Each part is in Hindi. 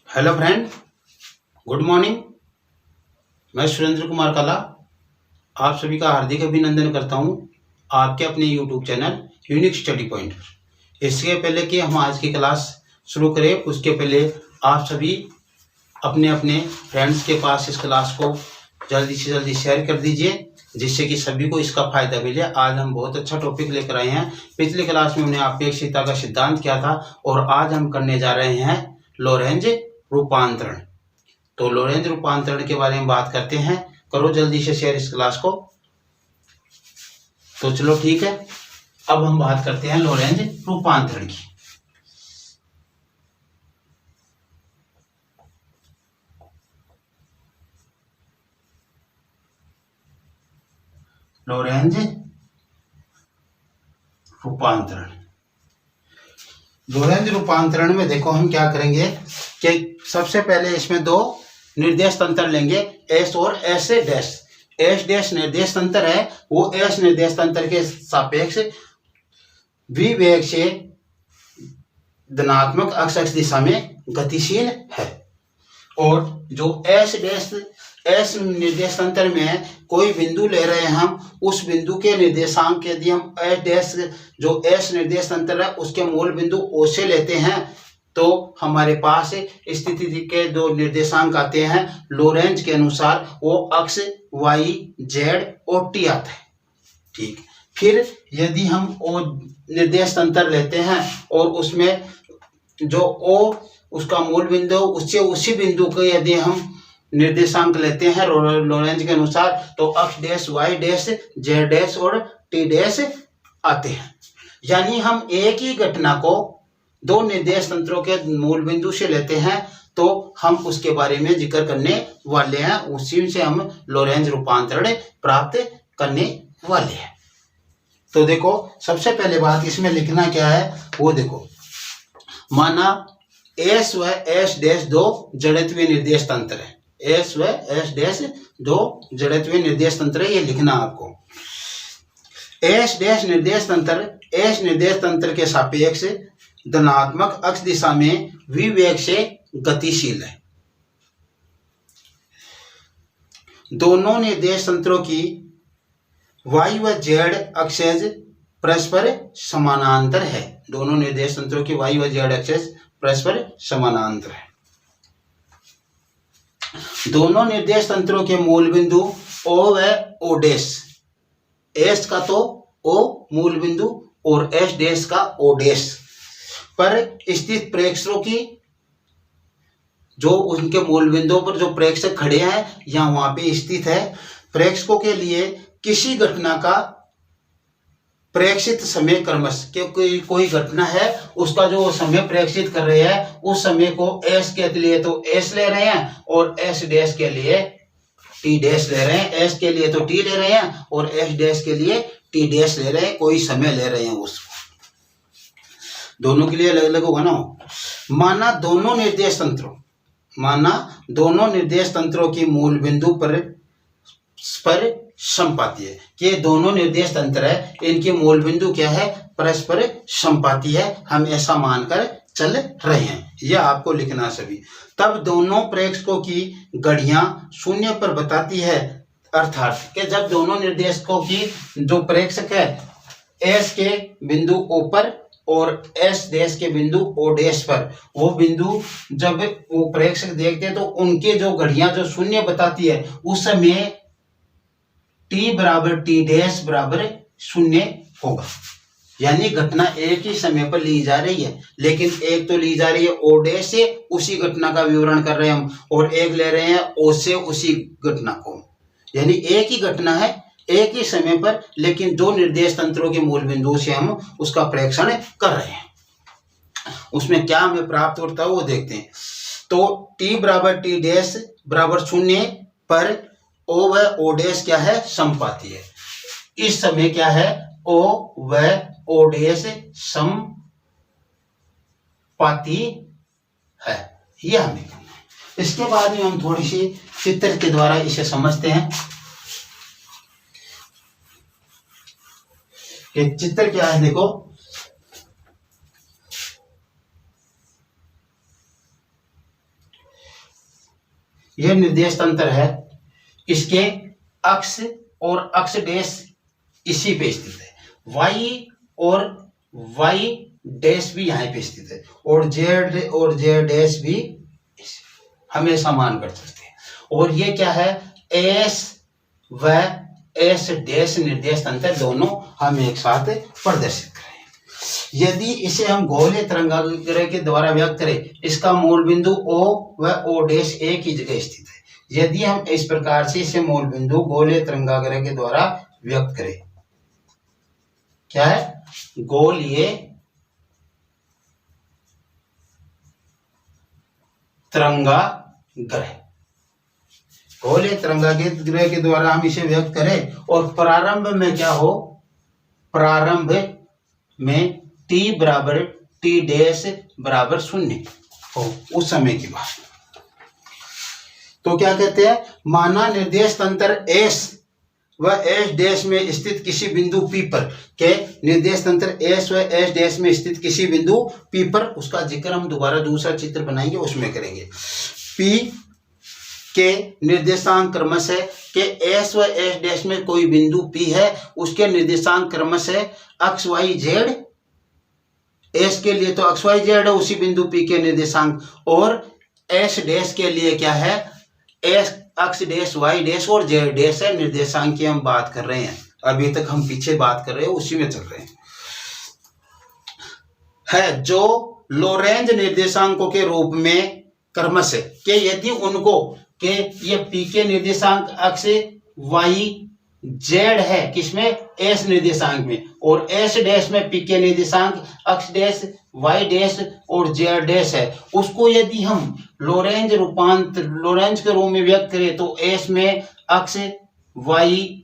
Hello friend, good morning. मैं सुरेंद्र कुमार काला आप सभी का हार्दिक अभिनंदन करता हूं आपके अपने YouTube channel unique study point. इसके पहले कि हम आज की क्लास शुरू करें, उसके पहले आप सभी अपने अपने फ्रेंड्स के पास इस क्लास को जल्दी से जल्दी शेयर कर दीजिए, जिससे कि सभी को इसका फायदा मिले। आज हम बहुत अच्छा टॉपिक लेकर आए हैं। पिछली क्लास में हमने अपेक्षितता का सिद्धांत किया था और आज हम करने जा रहे हैं लोरेंज रूपांतरण। तो लोरेंज रूपांतरण के बारे में बात करते हैं। करो जल्दी से शेयर इस क्लास को। तो चलो ठीक है, अब हम बात करते हैं लोरेंज रूपांतरण की। लोरेंज रूपांतरण। लोरेंज रूपांतरण में देखो हम क्या करेंगे कि सबसे पहले इसमें दो निर्देश तंत्र लेंगे, एस और एस डैश। एस डैश निर्देश तंत्र है, वो एस निर्देश तंत्र के सापेक्ष v वेग से धनात्मक अक्ष दिशा में गतिशील है। और जो एस डैश एस निर्देश तंत्र में कोई बिंदु ले रहे हैं हम, उस बिंदु के निर्देशांक यदि हम एस डैश जो एस निर्देश तंत्र है उसके मूल बिंदु ओ से लेते हैं तो हमारे पास स्थिति के जो निर्देशांक आते हैं लोरेंज के अनुसार, वो अक्ष वाई जेड और टी आता है। ठीक, फिर यदि हम ओ निर्देश तंत्र लेते हैं और उसमें जो ओ उसका मूल बिंदु उससे उसी बिंदु को यदि हम निर्देशांक लेते हैं लोरेंज के अनुसार, तो x dash y dash z dash और टी डैश आते हैं। यानी हम एक ही घटना को दो निर्देश तंत्रों के मूल बिंदु से लेते हैं, तो हम उसके बारे में जिक्र करने वाले हैं। उसी से हम लोरेंज रूपांतरण प्राप्त करने वाले हैं। तो देखो सबसे पहले बात इसमें लिखना क्या है वो देखो। माना एस व एस डैश दो जड़त्वीय निर्देश तंत्र है। एस व एस डैश दो जड़त्वीय निर्देश तंत्र है, ये लिखना आपको। एस डैश निर्देश तंत्र के सापेक्ष धनात्मक अक्ष दिशा में v वेग से गतिशील है। दोनों निर्देश तंत्रों की y व z अक्षेज परस्पर समानांतर है। दोनों निर्देश तंत्रों की y व z अक्षेज परस्पर समानांतर है। दोनों निर्देश तंत्रों के मूल बिंदु O व O डैश, S का तो O मूल बिंदु और S डैश का O डैश पर स्थित प्रेक्षकों की जो उनके मूल बिंदुओं पर जो प्रेक्षक खड़े हैं या वहां पे स्थित है, प्रेक्षकों के लिए किसी घटना का प्रेक्षित समय क्रमश, क्योंकि कोई घटना है उसका जो समय प्रेक्षित कर रहे हैं उस समय को एस के लिए तो एस ले रहे हैं और एस डैश के लिए टी डैश ले रहे हैं। एस के लिए तो टी ले रहे हैं और एस डैश के लिए टी डैश ले रहे हैं, कोई समय ले रहे हैं उसको। दोनों के लिए अलग अलग होगा ना। माना दोनों निर्देश तंत्रों की मूल बिंदु पर समपाती है। कि दोनों निर्देश तंत्र है, इनके मूल बिंदु क्या है, परस्पर समपाती है। हम ऐसा मानकर चल रहे हैं, यह आपको लिखना सभी। तब दोनों प्रेक्षकों की घड़ियां शून्य पर बताती है, अर्थात कि जब दोनों निर्देशकों की जो प्रेक्षक है एस के बिंदु ओ पर और एस डैश के बिंदु ओ डैश पर, वो बिंदु जब वो प्रेक्षक देखते हैं तो उनके जो घड़ियां जो शून्य बताती है, उस समय टी बराबर टी डैश बराबर शून्य होगा। यानी घटना एक ही समय पर ली जा रही है, लेकिन एक तो ली जा रही है ओ डैश से, उसी घटना का विवरण कर रहे हैं हम, और एक ले रहे हैं ओ से उसी घटना को। यानी एक ही घटना है एक ही समय पर, लेकिन दो निर्देश तंत्रों के मूल बिंदु से हम उसका प्रेक्षण कर रहे हैं। उसमें क्या हमें प्राप्त होता है वो देखते हैं। तो टी बराबर टी डैश बराबर शून्य पर ओ व ओ डैश क्या है, समपाती है। इस समय क्या है, ओ व ओ डैश समपाती है, यह हमें करना है। इसके बाद में हम थोड़ी सी चित्र के द्वारा इसे समझते हैं कि चित्र क्या है। देखो यह निर्देश तंत्र है, इसके अक्ष और अक्ष डैश इसी पे स्थित है, वाई और वाई डैश भी यहाँ पे स्थित है, और जेड डैश भी हमेशा मान कर चलते हैं। और ये क्या है, एस व एस डैश निर्देश तंत्र दोनों हम एक साथ प्रदर्शित करें। यदि इसे हम गोलीय तरंगाग्र के द्वारा व्यक्त करें, इसका मूल बिंदु O व O डैश एक ही जगह स्थित है। यदि हम इस प्रकार से इसे मूल बिंदु गोलीय तरंगाग्र के द्वारा व्यक्त करें, क्या है, गोलीय तरंगाग्र, गोलीय तरंगाग्र के द्वारा हम इसे व्यक्त करें, और प्रारंभ में क्या हो, प्रारंभ में t बराबर t डैश बराबर 0 हो, उस समय की बात। तो क्या कहते हैं, माना निर्देश तंत्र S व S डैश में स्थित किसी बिंदु P पर के निर्देश तंत्र S व S डैश में स्थित किसी बिंदु P पर, उसका जिक्र हम दोबारा दूसरा चित्र बनाएंगे उसमें करेंगे। P के निर्देशांक क्रमश है कि S व S डैश में कोई बिंदु P है, उसके निर्देशांक क्रमश है अक्ष y z, S के लिए तो अक्ष y z है उसी बिंदु P के निर्देशांक, और S डैश के लिए क्या है, S अक्ष डैश y डैश और z डैश है, निर्देशांक की हम बात कर रहे हैं, अभी तक हम पीछे बात कर रहे हैं उसी में चल रहे हैं, जो लोरेंज निर्देशांकों के रूप में क्रमश है कि यदि उनको के ये P के निर्देशांक अक्ष y z है किसमें, S निर्देशांक में, और S डैश में P के निर्देशांक अक्ष डैश y डैश और z डैश है, उसको यदि हम लोरेंज के रूप में व्यक्त करें तो S में अक्ष y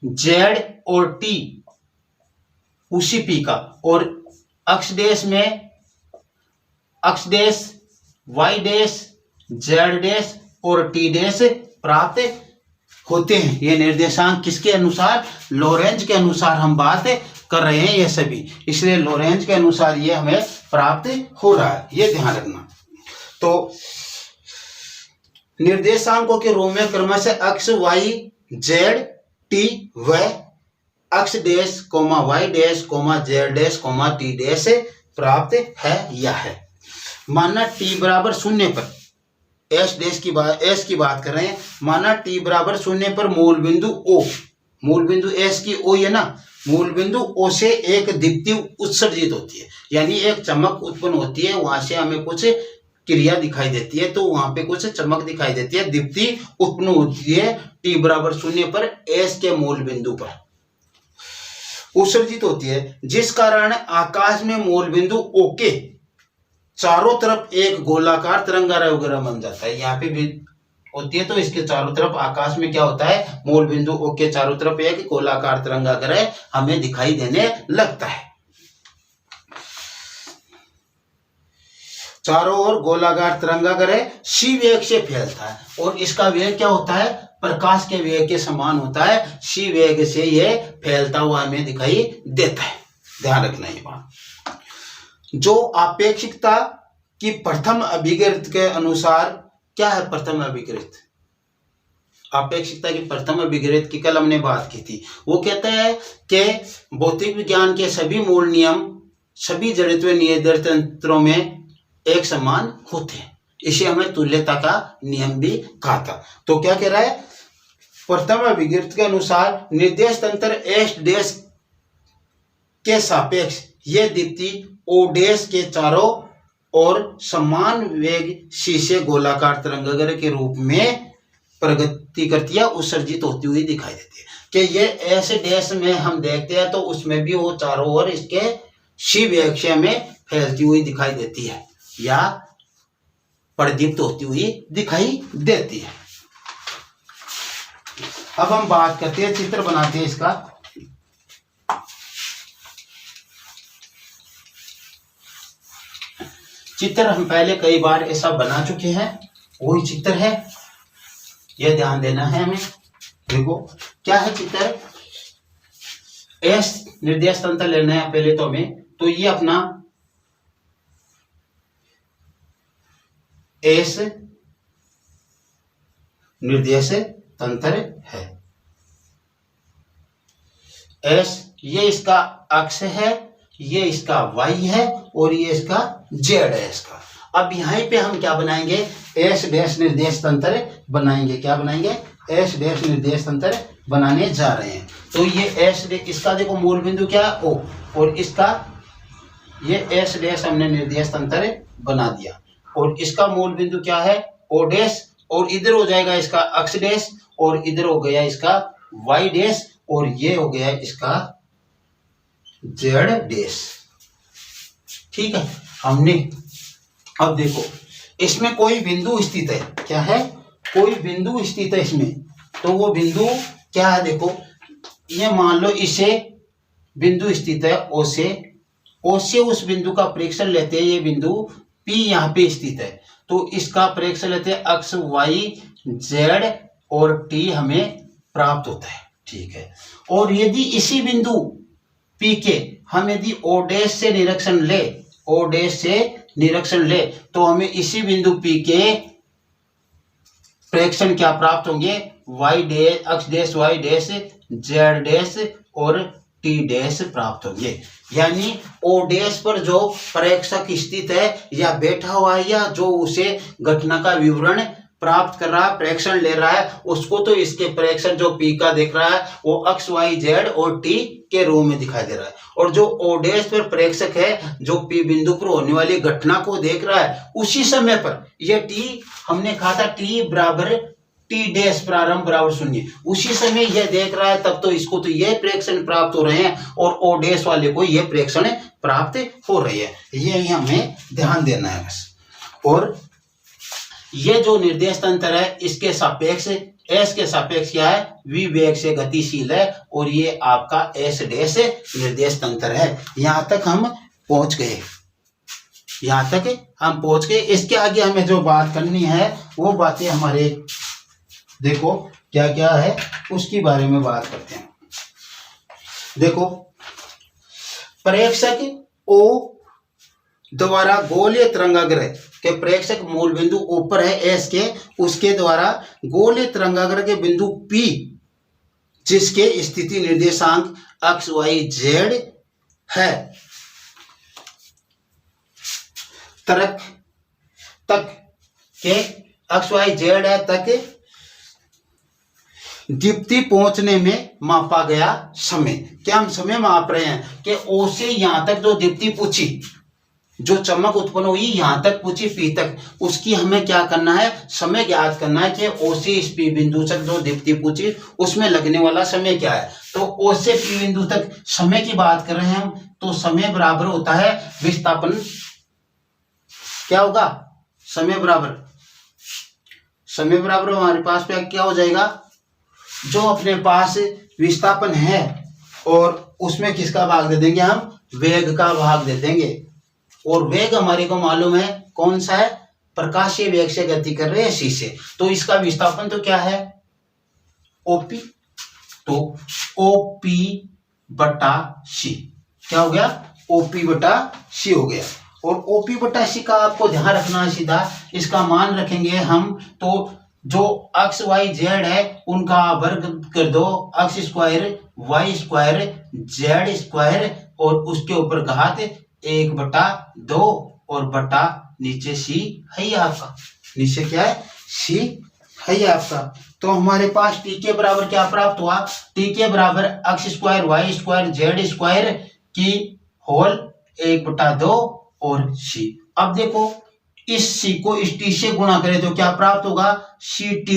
z और t उसी P का, और अक्ष डैश में अक्ष dash y dash z dash और t डैश प्राप्त होते हैं। ये निर्देशांक किसके अनुसार, लोरेंज के अनुसार हम बात कर रहे हैं ये सभी, इसलिए लोरेंज के अनुसार ये हमें प्राप्त हो रहा है, ये ध्यान रखना। तो निर्देशांकों के रूप में क्रमशः अक्ष y z t व x dash comma y dash comma z dash comma t dash प्राप्त है या है। माना t बराबर 0 पर, S डैश की बात कर रहे हैं, माना t बराबर 0 पर मूल बिंदु O, मूल बिंदु S की O है ना, मूल बिंदु O से एक दीप्ति उत्सर्जित होती है, यानी एक चमक उत्पन्न होती है, वहां से हमें कुछ क्रिया दिखाई देती है, तो वहां पे कुछ चमक दिखाई देती है, दीप्ति उत्पन्न होती है t बराबर 0 पर S के मूल बिंदु पर उत्सर्जित होती है, जिस कारण आकाश में मूल बिंदु O के चारों तरफ एक गोलाकार तरंगाग्र बन जाता है, यहाँ पे भी होती है, तो इसके चारों तरफ आकाश में क्या होता है, मूल बिंदु O के चारों तरफ एक गोलाकार तरंगाग्र हमें दिखाई देने लगता है, चारों ओर गोलाकार तरंगाग्र c वेग से फैलता है, और इसका वेग क्या होता है, प्रकाश के वेग के समान होता है, c वेग से ये फैलता हुआ हमें दिखाई देता है, ध्यान रखना ये बात। जो आपेक्षिकता की प्रथम अभिकृत के अनुसार, क्या है प्रथम अभिकृत, अपेक्षिकता की प्रथम अभिकृत की कल हमने बात की थी, वो कहते हैं कि भौतिक विज्ञान के सभी मूल नियम सभी जड़त्व निर्देश तंत्रों में एक समान होते हैं, इसे हमें तुल्यता का नियम भी कहा था। तो क्या कह रहा है, प्रथम अभिकृत के अनुसार निर्देश तंत्र S डैश के सापेक्ष ये दीप्ति O डैश के चारों और समान वेग c से गोलाकार तरंगाग्र के रूप में प्रगति करती है, उत्सर्जित होती हुई दिखाई देती है, कि ये S डैश में हम देखते हैं तो उसमें भी वो चारों ओर इसके c वेग से हमें फैलती हुई दिखाई देती है या प्रदीप्त होती हुई दिखाई देती है। अब हम बात करते हैं, चित्र बनाते हैं इसका। चित्र हम पहले कई बार ऐसा बना चुके हैं, वही चित्र है, यह ध्यान देना है हमें। देखो क्या है चित्र, S निर्देश तंत्र लेना है पहले तो हमें, तो ये अपना S निर्देश तंत्र है। एस ये इसका अक्ष है, ये इसका वाई है और ये इसका जेड है इसका। अब यहाँ पे हम क्या बनाएंगे, एस डैश निर्देश तंत्र बनाएंगे। क्या बनाएंगे, एस डैश निर्देश तंत्र बनाने जा रहे हैं। तो ये एस इसका देखो मूल बिंदु क्या है ओ, और इसका ये एस डैश हमने निर्देश तंत्र बना दिया, और इसका मूल बिंदु क्या है ओ डैश, और इधर हो जाएगा इसका अक्ष डैश, और इधर हो गया इसका वाई डैश, और ये हो गया इसका जेड डैश। ठीक है, हमने अब देखो इसमें कोई बिंदु स्थित है, क्या है, कोई बिंदु स्थित है इसमें। तो वो बिंदु क्या है, देखो ये मान लो इसे बिंदु स्थित है ओ से उस बिंदु का प्रेक्षण लेते हैं। ये बिंदु P यहाँ पे स्थित है, तो इसका प्रेक्षण लेते हैं, अक्ष y z और t हमें प्राप्त होता है। ठीक है, और यदि इसी बिंदु P के हम यदि o डैश से निरीक्षण ले, o डैश से निरीक्षण ले, तो हमें इसी बिंदु P के प्रेक्षण क्या प्राप्त होंगे, y डैश अक्ष dash y dash z dash और t डैश प्राप्त होंगे। यानी o डैश पर जो प्रेक्षक स्थित है या बैठा हुआ है या जो उसे घटना का विवरण प्राप्त कर रहा है, प्रेक्षण ले रहा है, उसको तो इसके प्रेक्षण जो P का देख रहा है वो अक्ष y z और t के रूप में दिखाई दे रहा है। और जो o डैश पर प्रेक्षक है जो P बिंदु पर होने वाली घटना को देख रहा है, उसी समय पर यह t हमने कहा था t बराबर टी डैश प्रारंभ बराबर 0, उसी समय यह देख रहा है, तब तो इसको तो ये प्रेक्षण प्राप्त हो रहे हैं और ओ डैश वाले को ये प्रेक्षण प्राप्त हो रही है। ये हमें ध्यान देना है बस। और ये जो निर्देश तंत्र है इसके सापेक्ष एस के सापेक्ष क्या है, v वेग से गतिशील है, और ये आपका एस डैश निर्देश तंत्र है। यहाँ तक हम पहुंच गए, यहाँ तक हम पहुंच गए। इसके आगे हमें जो बात करनी है वो बातें हमारे देखो क्या क्या है उसके बारे में बात करते हैं। देखो प्रेक्षक O द्वारा गोलीय तरंगाग्र के प्रेक्षक मूल बिंदु ऊपर है एस के, उसके द्वारा गोलीय तरंगाग्र के बिंदु P जिसके स्थिति निर्देशांक अक्ष y z है तक के अक्ष y z है तक दीप्ति पहुंचने में मापा गया समय। क्या हम समय माप रहे हैं कि ओ से यहां तक जो दीप्ति पूछी, जो चमक उत्पन्न हुई यहां तक पूछी P तक, उसकी हमें क्या करना है, समय ज्ञात करना है कि ओ से इस P बिंदु तक जो दीप्ति पूछी उसमें लगने वाला समय क्या है। तो ओ से P बिंदु तक समय की बात कर रहे हैं हम, तो समय बराबर होता है विस्थापन। क्या होगा, समय बराबर हमारे पास पे क्या हो जाएगा, जो अपने पास विस्थापन है और उसमें किसका भाग दे देंगे, हम वेग का भाग दे देंगे। और वेग हमारे को मालूम है कौन सा है, प्रकाशीय वेग से गति कर रहे हैं c से, तो इसका विस्थापन तो क्या है OP, तो OP बटा c क्या हो गया, OP बटा c हो गया। और OP बटा c का आपको ध्यान रखना है, सीधा इसका मान रखेंगे हम, तो जो अक्ष y z है उनका वर्ग कर दो, अक्ष square y square z square और उसके ऊपर घात 1/2 और बटा नीचे c है आपका, नीचे क्या है c है आपका। तो हमारे पास t के बराबर क्या प्राप्त हुआ, t के बराबर अक्ष square y square z square की होल 1/2 और c। अब देखो इस c को इस t से गुणा करें तो क्या प्राप्त होगा, ct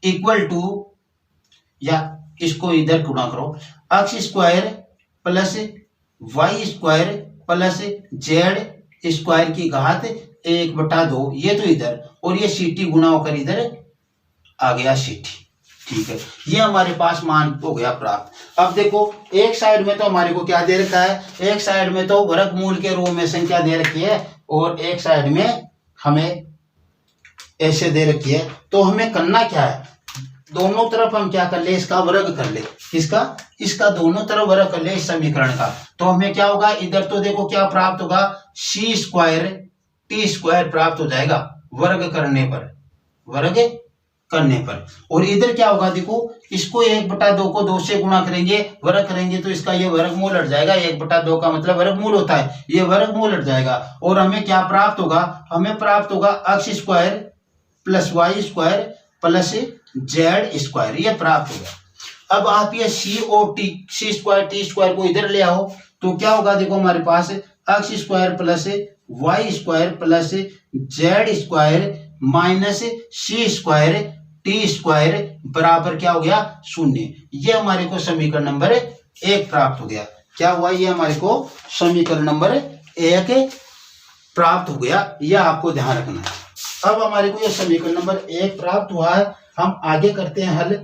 इक्वल टू, या इसको इधर गुणा करो, अक्ष square plus y square plus z square की घात 1/2, ये तो इधर, और ये ct गुणा होकर इधर आ गया ct। ठीक है, ये हमारे पास मान हो गया प्राप्त। अब देखो एक साइड में तो हमारे को क्या दे रखा है, एक साइड में तो वर्गमूल के रूप में संख्या दे रखी है और एक साइड में हमें ऐसे दे रखी है। तो हमें करना क्या है, दोनों तरफ हम क्या कर ले, इसका वर्ग कर ले, इसका दोनों तरफ वर्ग कर ले इस समीकरण का। तो हमें क्या होगा, इधर तो देखो क्या प्राप्त होगा, c स्क्वायर t स्क्वायर प्राप्त हो जाएगा वर्ग करने पर, वर्ग करने पर। और इधर क्या होगा देखो, इसको 1/2 को 2 से गुणा करेंगे, वर्ग करेंगे तो इसका ये वर्गमूल हट जाएगा। 1/2 का मतलब वर्गमूल होता है, ये वर्गमूल हट जाएगा। और हमें क्या प्राप्त होगा, हमें प्राप्त होगा x square plus y square plus z square, ये प्राप्त होगा। अब आप ये c और c स्क्वायर t स्क्वायर को इधर ले आओ तो क्या होगा, देखो हमारे पास x square plus y square plus z square minus c square T square बराबर क्या हो गया, 0। ये हमारे को समीकरण नंबर 1 प्राप्त हो गया। क्या हुआ, ये हमारे को समीकरण नंबर 1 प्राप्त हो गया, यह आपको ध्यान रखना है। अब हमारे को यह समीकरण नंबर 1 प्राप्त हुआ है, हम आगे करते हैं हल।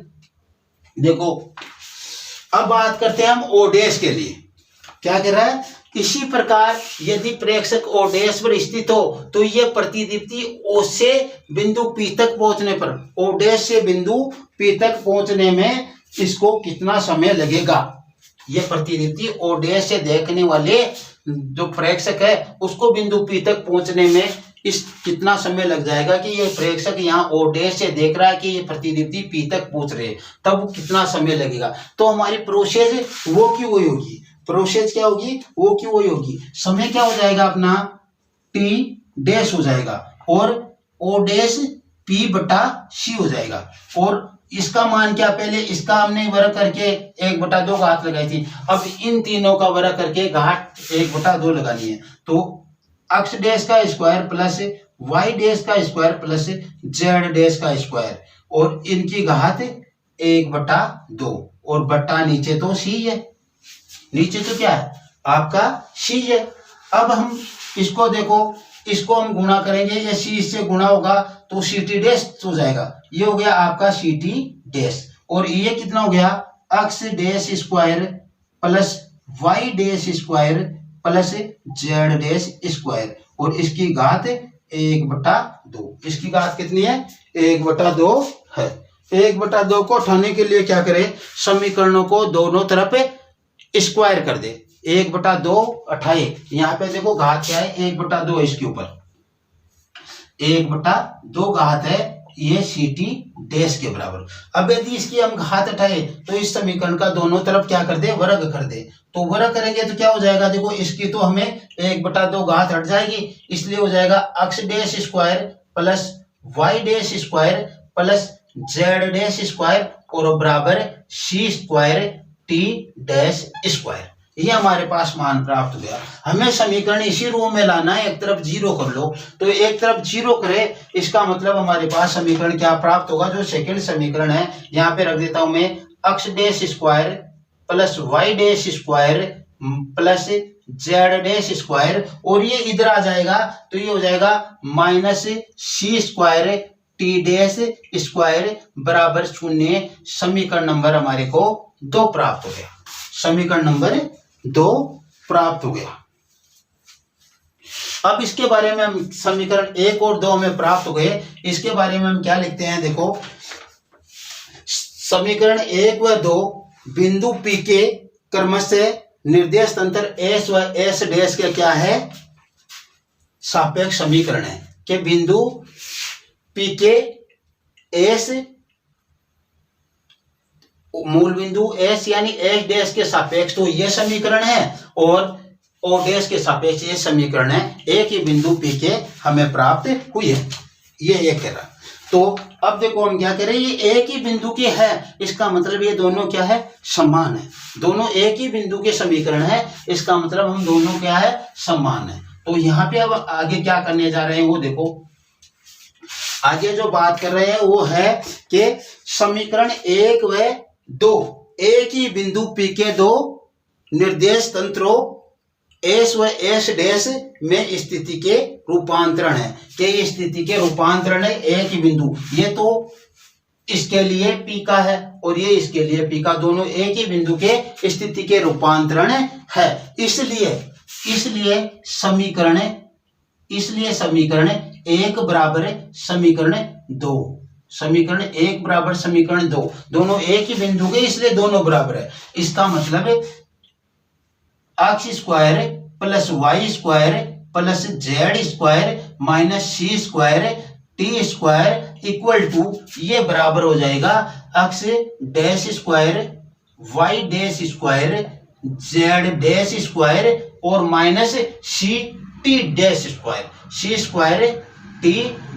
देखो अब बात करते हैं हम ओडेस के लिए। क्या कह रहा है, इसी प्रकार यदि प्रेक्षक ओडेस पर स्थित हो तो यह प्रतिदीप्ति ओ से बिंदु पी तक पहुंचने पर, ओडेस से बिंदु पी तक पहुंचने में इसको कितना समय लगेगा। यह प्रतिदीप्ति ओडेस से देखने वाले जो प्रेक्षक है उसको बिंदु पी तक पहुंचने में इस कितना समय लग जाएगा कि ये प्रेक्षक यहाँ ओडेस से देख रहा है कि ये प्रतिदीप्ति पी तक पहुंच रहे, तब कितना समय लगेगा। तो हमारी प्रोसेस वो की वही होगी, प्रोसेस क्या होगी, वो की वही होगी। समय क्या हो जाएगा अपना, टी डैश हो जाएगा और ओ डैश पी बटा सी हो जाएगा। और इसका मान क्या, पहले इसका हमने वर्ग करके 1/2 घात लगाई थी, अब इन तीनों का वर्ग करके घात 1/2 लगानी है। तो x डैश का स्क्वायर प्लस y डैश का स्क्वायर प्लस z डैश का स्क्वायर और इनकी घात 1/2 और बट्टा नीचे तो c है, नीचे तो क्या है आपका c है। अब हम इसको देखो, इसको हम गुणा करेंगे, ये c इससे गुणा होगा तो सी टी डैश हो जाएगा, ये हो गया आपका सी टी डैश। और ये कितना हो गया, x dash square plus y dash square plus z dash square और इसकी घात 1/2। इसकी घात कितनी है, 1/2 है। 1/2 को उठाने के लिए क्या करें, समीकरणों को दोनों तरफ स्क्वायर कर दे। 1/2 अठाए, यहाँ पे देखो घात क्या है, 1/2 इसके ऊपर 1/2 घात है, ये सी टी डैश के बराबर। अब यदि इसकी हम घात उठाए तो इस समीकरण का दोनों तरफ क्या कर दे, वर्ग कर दे। तो वर्ग करेंगे तो क्या हो जाएगा, देखो इसकी तो हमें 1/2 घात हट जाएगी, इसलिए हो जाएगा x dash square plus y dash square plus z dash square और बराबर c square T dash square. ये हमारे पास मान प्राप्त हो गया। हमें समीकरण इसी रूप में लाना है, एक तरफ 0 कर लो, तो एक तरफ 0 करे इसका मतलब हमारे पास समीकरण क्या प्राप्त होगा, जो सेकंड समीकरण है यहाँ पे रख देता हूं मैं, x dash square plus y dash square plus z dash square और ये इधर आ जाएगा तो ये हो जाएगा minus c square T dash square बराबर 0। समीकरण नंबर हमारे को 2 प्राप्त हो गया, समीकरण नंबर 2 प्राप्त हो गया। अब इसके बारे में हम समीकरण 1 और 2 में प्राप्त हो गए, इसके बारे में हम क्या लिखते हैं, देखो समीकरण 1 व 2 बिंदु P के क्रमशः निर्देश तंत्र S व S डैश के क्या है, सापेक्ष समीकरण है कि बिंदु P के S मूल बिंदु S यानी S डैश के सापेक्ष तो ये समीकरण है और O डैश के सापेक्ष ये समीकरण है। एक ही बिंदु P के हमें प्राप्त हुई है, ये एक कह रहा। तो अब देखो हम क्या करें, ये एक ही बिंदु के है, इसका मतलब ये दोनों क्या है, समान है। दोनों एक ही बिंदु के समीकरण है, इसका मतलब हम दोनों क्या है, समान है। तो यहाँ पे अब आगे क्या करने जा रहे हैं वो देखो, आगे जो बात कर रहे हैं वो है कि समीकरण 1 व 2 एक ही बिंदु P के 2 निर्देश तंत्रों S व S डैश में स्थिति के रूपांतरण है कि स्थिति के रूपांतरण है एक ही बिंदु, ये तो इसके लिए P का है और ये इसके लिए P का, दोनों एक ही बिंदु के स्थिति के रूपांतरण है। इसलिए समीकरण 1 बराबर समीकरण 2, समीकरण 1 बराबर समीकरण 2, दोनों एक ही बिंदु के इसलिए दोनों बराबर है। इसका मतलब x square plus y square plus z square minus c square T square equal to ये बराबर हो जाएगा X dash square Y dash square Z dash square और minus C T dash square सी स्क्वायर टी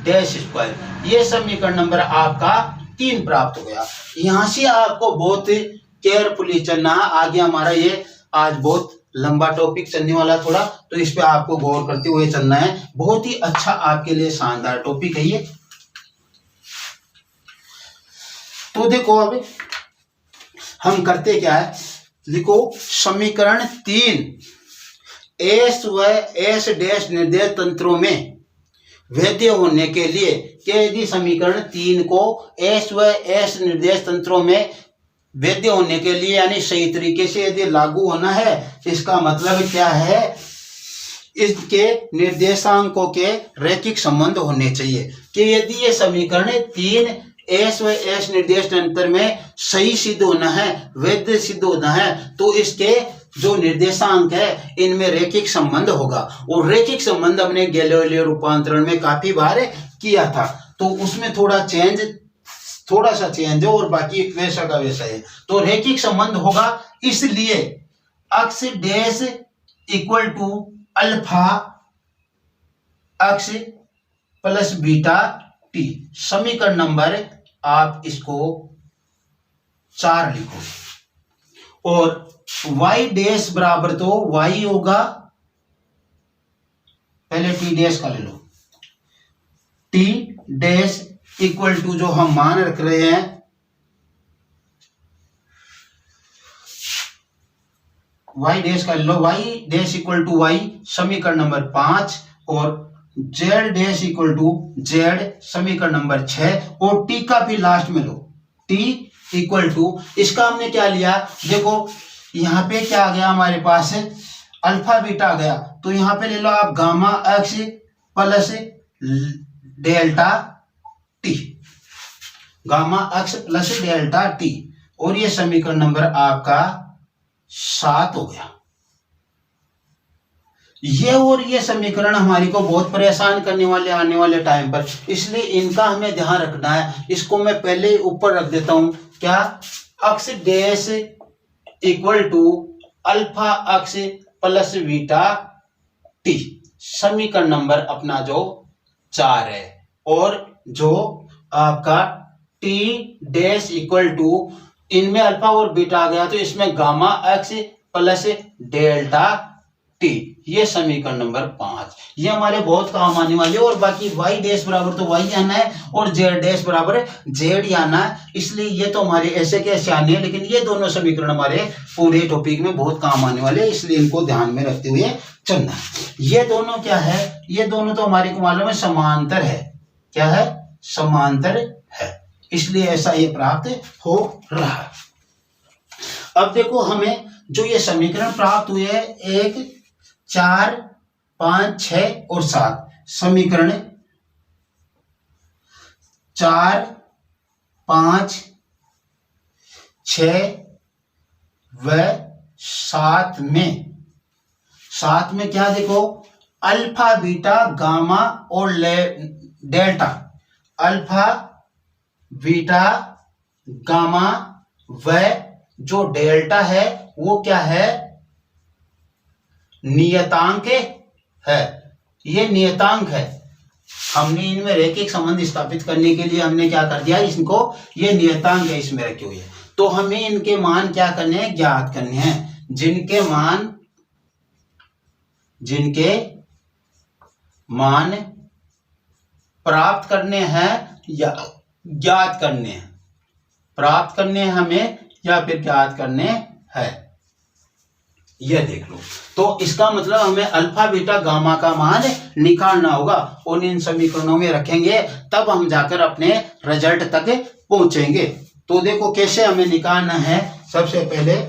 डैश स्क्वायर। ये समीकरण नंबर आपका 3 प्राप्त हो गया। यहां से आपको बहुत केयरफुली चलना है। आगे हमारा ये आज बहुत लंबा टॉपिक चलने वाला थोड़ा, तो इस पे आपको गौर करते हुए चलना है। बहुत ही अच्छा आपके लिए शानदार टॉपिक है ये। तो देखो अब हम करते क्या है, लिखो समीकरण 3 एस व एस डैश निर्देश तंत्रों में वैध होने के लिए कि यदि समीकरण 3 को एस व एस निर्देश तंत्रों में वैध होने के लिए यानी सही तरीके से यदि लागू होना है, इसका मतलब क्या है, इसके निर्देशांकों के रैखिक संबंध होने चाहिए। कि यदि ये समीकरण 3 एस व एस निर्देश तंत्र में सही सिद्ध होना है, वैध सिद्ध होना है, तो इसके जो निर्देशांक है इनमें रैखिक संबंध होगा। और रैखिक संबंध हमने गैलीलियो रूपांतरण में काफी बार किया था, तो उसमें थोड़ा सा चेंज है और बाकी वैसा का वैसा है। तो रैखिक संबंध होगा, इसलिए x dash equal to alpha x plus beta t. समीकरण नंबर आप इसको 4 लिखो। और y डैश बराबर तो y होगा, पहले t डैश का ले लो, t डैश इक्वल टू जो हम मान रख रहे हैं y डैश का ले लो, y dash equal to y समीकरण नंबर 5 और z dash equal to z समीकरण नंबर 6 और t का भी लास्ट में लो, t इक्वल टू इसका हमने क्या लिया, देखो यहाँ पे क्या आ गया हमारे पास अल्फा बीटा आ गया, तो यहाँ पे ले लो आप gamma x plus delta T, gamma x plus delta T, और ये समीकरण नंबर आपका 7 हो गया। ये और ये समीकरण हमारी को बहुत परेशान करने वाले आने वाले टाइम पर, इसलिए इनका हमें ध्यान रखना है। इसको मैं पहले ऊपर रख देता हूं, क्या x dash equal to alpha x plus beta t, समीकरण नंबर अपना जो 4 है। और जो आपका टी डैश इक्वल टू इनमें अल्फा और बीटा आ गया, तो इसमें gamma x plus delta t, ये समीकरण नंबर 5, ये हमारे बहुत काम आने वाले। और बाकी y डैश बराबर तो y आना है और z डैश बराबर z आना है, इसलिए ये तो हमारे ऐसे कैसे आने हैं, लेकिन ये दोनों समीकरण हमारे पूरे टॉपिक में बहुत काम आने वाले, इसलिए इनको ध्यान में रखते हुए चलना है। ये दोनों क्या है, ये दोनों तो हमारे को मालूम है समांतर है, क्या है, समांतर है, इसलिए ऐसा ये प्राप्त हो रहा है। अब देखो हमें जो ये समीकरण प्राप्त हुए हैं 1 4 5 6 और 7, समीकरण 4 5 6 व 7 में क्या देखो, अल्फा बीटा गामा और डेल्टा, अल्फा बीटा गामा व जो डेल्टा है वो क्या है, नियतांक है, ये नियतांक है। हमने इनमें रैखिक संबंध स्थापित करने के लिए हमने क्या कर दिया, इसको ये नियतांक है इसमें रखे हुए, तो हमें इनके मान क्या करने हैं, ज्ञात करने हैं। जिनके मान प्राप्त करने हैं या ज्ञात करने हैं, प्राप्त करने हैं हमें या फिर ज्ञात करने हैं, ये देख लो। तो इसका मतलब हमें अल्फा बीटा गामा का मान निकालना होगा और इन समीकरणों में रखेंगे, तब हम जाकर अपने रिजल्ट तक पहुंचेंगे। तो देखो कैसे हमें निकालना है। सबसे पहले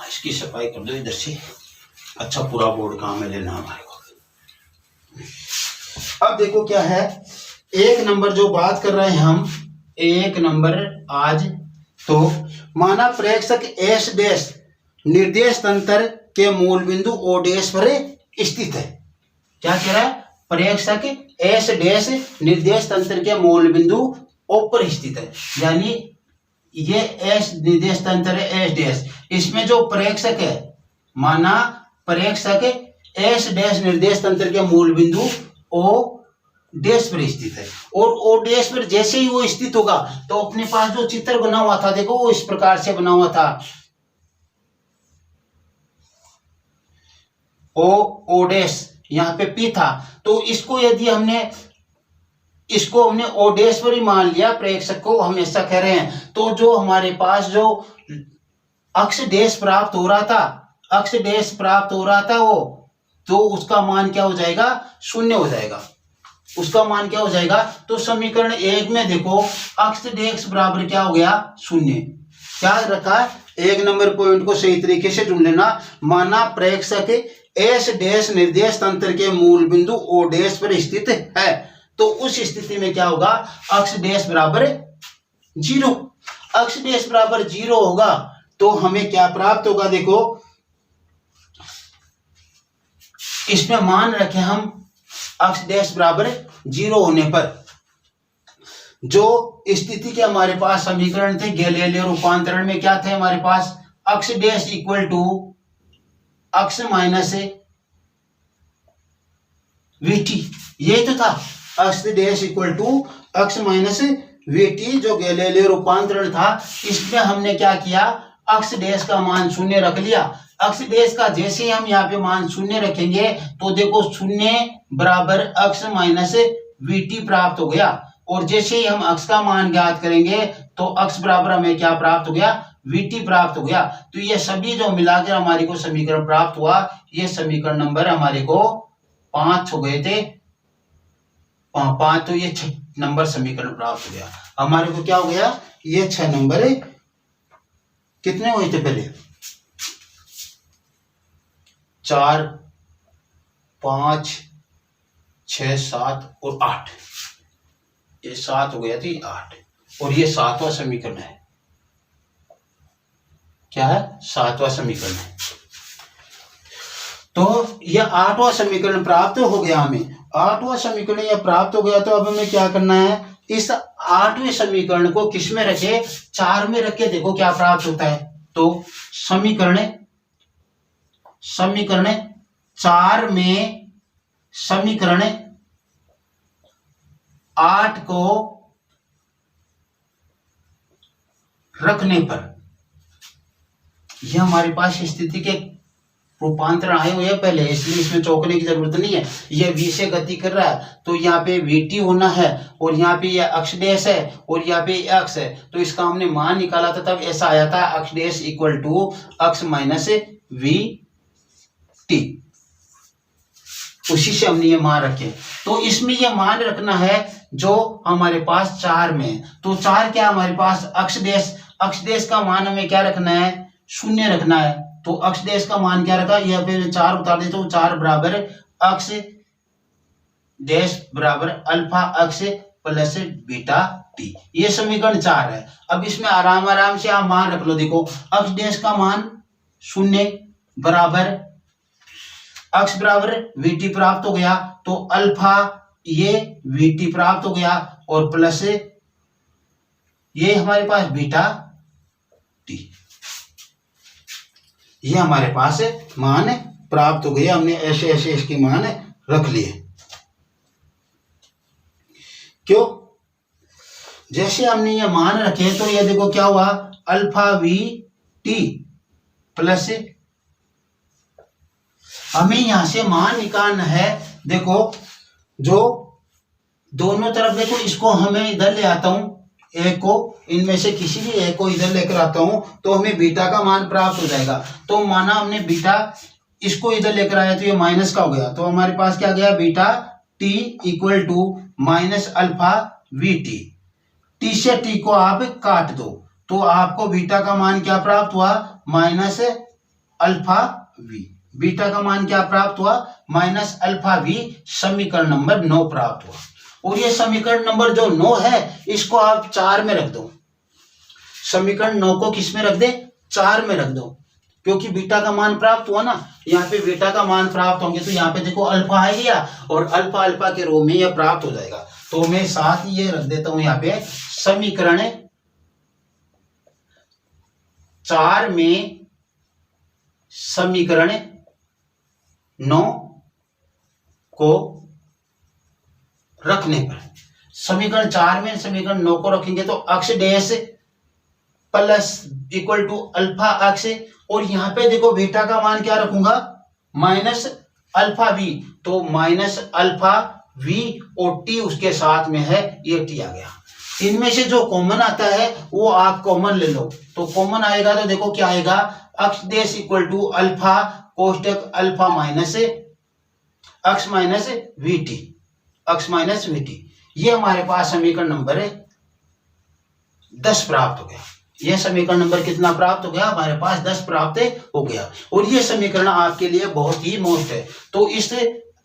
इसकी सफाई कर दो इधर से, अच्छा पूरा बोर्ड कहाँ में लेना हमारे को। अब देखो क्या है, 1 नंबर जो बात कर रहे हैं हम, एक नंबर आज। तो माना प्रेक्षक एस डैश निर्देश तंत्र के मूल बिंदु ओ डैश पर स्थित है। क्या कह रहा है? प्रेक्षक एस डैश निर्देश तंत्र के मूल बिंदु ओ पर स्थित है, यानी ये एस निर्देश तंत्र है एस डैश, इसमें जो प्रेक्षक है, माना प्रेक्षक एस डैश निर्देश तंत्र के मूल बिंदु ओ डैश पर स्थित है, और ओ डैश पर जैसे ही वो स्थित होगा तो अपने पास जो चित्र बना हुआ था, देखो वो इस प्रकार से बना हुआ था, ओ डैश यहाँ पे पी था। तो इसको यदि हमने ओ डैश पर ही मान लिया, प्रेक्षक को हम ऐसा कह रहे हैं, तो जो हमारे पास जो अक्ष डैश प्राप्त हो रहा था, अक्ष डैश प्राप्त हो रहा था वो, तो उसका मान क्या हो जाएगा? शून्य हो जाएगा। उसका मान क्या हो जाएगा? तो समीकरण 1 में देखो अक्ष डैश बराबर क्या हो गया? शून्य। क्या रखा है? 1 नंबर पॉइंट को सही तरीके से ढूंढ लेना। माना प्रेक्षक एस डैश निर्देश तंत्र के मूल बिंदु ओ डैश पर स्थित है, तो उस स्थिति में क्या होगा? अक्ष डैश बराबर 0। अक्ष डैश बराबर 0 होगा तो हमें क्या प्राप्त होगा? देखो इसमें मान रखे हम अक्ष डैश बराबर 0 होने पर जो स्थिति के हमारे पास समीकरण थे गैलीलियो रूपांतरण में, क्या थे हमारे पास? अक्ष डैश इक्वल टू अक्ष माइनस वीटी, यही तो था। अक्ष डैश इक्वल टू अक्ष माइनस वीटी जो गैलीलियो रूपांतरण था, इसमें हमने क्या किया? अक्ष डैश का मान शून्य रख लिया। अक्ष डैश का जैसे ही हम यहाँ पे मान शून्य रखेंगे तो देखो शून्य बराबर अक्ष माइनस वीटी प्राप्त हो गया, और जैसे ही हम अक्ष का मान ज्ञात करेंगे तो अक्ष बराबर हमें क्या प्राप्त हो गया? वीटी प्राप्त हो गया। तो ये सभी जो मिलाकर हमारे को समीकरण प्राप्त हुआ, ये समीकरण नंबर हमारे को 5 हो गए थे, 5, तो ये 6 नंबर समीकरण प्राप्त हो गया। हमारे को क्या हो गया? ये 6 नंबर कितने हुए थे पहले? 4, 5, 6, 7 और 8, ये 7 हो गया थी 8, और ये 7वां समीकरण है। क्या है? 7वां समीकरण है। तो यह 8वां समीकरण प्राप्त हो गया हमें। 8वां समीकरण यह प्राप्त हो गया, तो अब हमें क्या करना है? इस 8वें समीकरण को किस में रखे? 4 में रखे, देखो क्या प्राप्त होता है। तो समीकरण 4 में समीकरण 8 को रखने पर यह हमारे पास स्थिति के रूपांतरण आए हुए हैं पहले, इसलिए इसमें चौंकने की जरूरत नहीं है। यह v से गति कर रहा है तो यहाँ पे vt होना है, और यहाँ पे यह अक्ष डैश है और यहाँ पे अक्ष है, तो इसका हमने मान निकाला था तब ऐसा आया था अक्ष डैश इक्वल टू अक्ष माइनस vt, उसी से हमने ये मान रखे। तो इसमें ये मान रखना है जो हमारे पास 4 में, तो 4 क्या हमारे पास? अक्ष डैश का मान हमें क्या रखना है? शून्य रखना है। तो अक्ष डैश का मान क्या रखा? यहाँ पे 4 उतार देते हो, 4 बराबर अक्ष डैश बराबर अल्फा अक्ष प्लस बीटा टी, ये समीकरण 4 है। अब इसमें आराम से आप मान रख लो। देखो अक्ष डैश का मान 0 बराबर अक्ष बराबर वीटी प्राप्त हो गया, तो अल्फा ये वीटी प्राप्त हो गया, और प्लस ये हमारे पास बीटा टी, ये हमारे पास मान प्राप्त हो गए। हमने ऐसे ऐसे इसके मान रख लिए। क्यों? जैसे हमने ये मान रखे तो ये देखो क्या हुआ? अल्फा वी टी प्लस, हमें यहां से मान निकालना है। देखो जो दोनों तरफ, देखो इसको हमें इधर ले आता हूं, एक को, इनमें से किसी भी एक को इधर लेकर आता हूं तो हमें बीटा का मान प्राप्त हो जाएगा। तो माना हमने बीटा इसको इधर लेकर आया तो ये माइनस का हो गया, तो हमारे पास क्या गया? Beta t equal to minus alpha v t. T से टी को आप काट दो तो आपको बीटा का मान क्या प्राप्त हुआ? Minus alpha we. बीटा का मान क्या प्राप्त हुआ? Minus alpha v. समीकरण नंबर 9 प्राप्त हुआ। और ये समीकरण नंबर जो 9 है इसको आप 4 में रख दो। समीकरण 9 को किस में रख दे? 4 में रख दो, क्योंकि बीटा का मान प्राप्त हुआ ना। यहाँ पे बीटा का मान प्राप्त होंगे तो यहाँ पे देखो अल्फा आ गया और अल्फा अल्फा के रूप में यह प्राप्त हो जाएगा। तो मैं साथ ही ये रख देता हूं यहाँ पे समीकरण 4 में समीकरण 9 को रखने पर, समीकरण 4 में समीकरण 9 को रखेंगे तो x dash plus equal to alpha x, और यहां पे देखो बीटा का मान क्या रखूंगा? Minus alpha v. तो माइनस अल्फा वी और टी उसके साथ में है, ये टी आ गया। इनमें से जो कॉमन आता है वो आप कॉमन ले लो। तो कॉमन आएगा तो देखो क्या आएगा? X dash equal to alpha कोष्टक alpha minus X minus we T, X minus we T. ये हमारे पास समीकरण नंबर 10 प्राप्त हो गया। यह समीकरण नंबर कितना प्राप्त हो गया? हमारे पास 10 प्राप्त हो गया। और यह समीकरण आपके लिए बहुत ही मोस्ट है। तो इस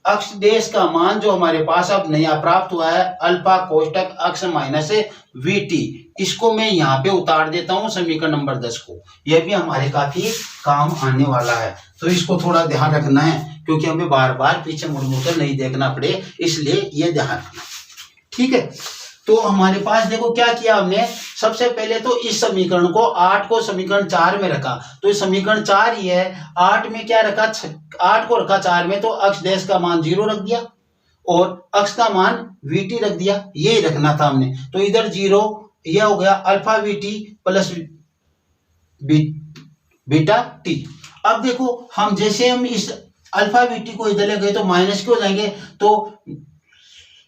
अक्ष डैश का मान जो हमारे पास अब नया प्राप्त हुआ है अल्फा कोष्टक अक्ष माइनस वी टी, इसको मैं यहाँ पे उतार देता हूँ समीकरण नंबर 10 को। यह भी हमारे काफी काम आने वाला है, तो इसको थोड़ा ध्यान रखना है, क्योंकि हमें बार बार पीछे मुड़ कर नहीं देखना पड़े, इसलिए ये ध्यान रखना। ठीक है, तो हमारे पास देखो क्या किया हमने। सबसे पहले तो इस समीकरण को 8 को समीकरण 4 में रखा, तो ये समीकरण 4 ही है। 8 में क्या रखा? 8 को रखा 4 में, तो अक्ष डैश का मान 0 रख दिया और अक्ष का मान वीटी रख दिया। यही रखना था हमने। तो इधर 0, यह हो गया alpha VT plus beta T. अब देखो हम जैसे हम इस अल्फा वीटी को इधर ले गए तो माइनस के हो जाएंगे, तो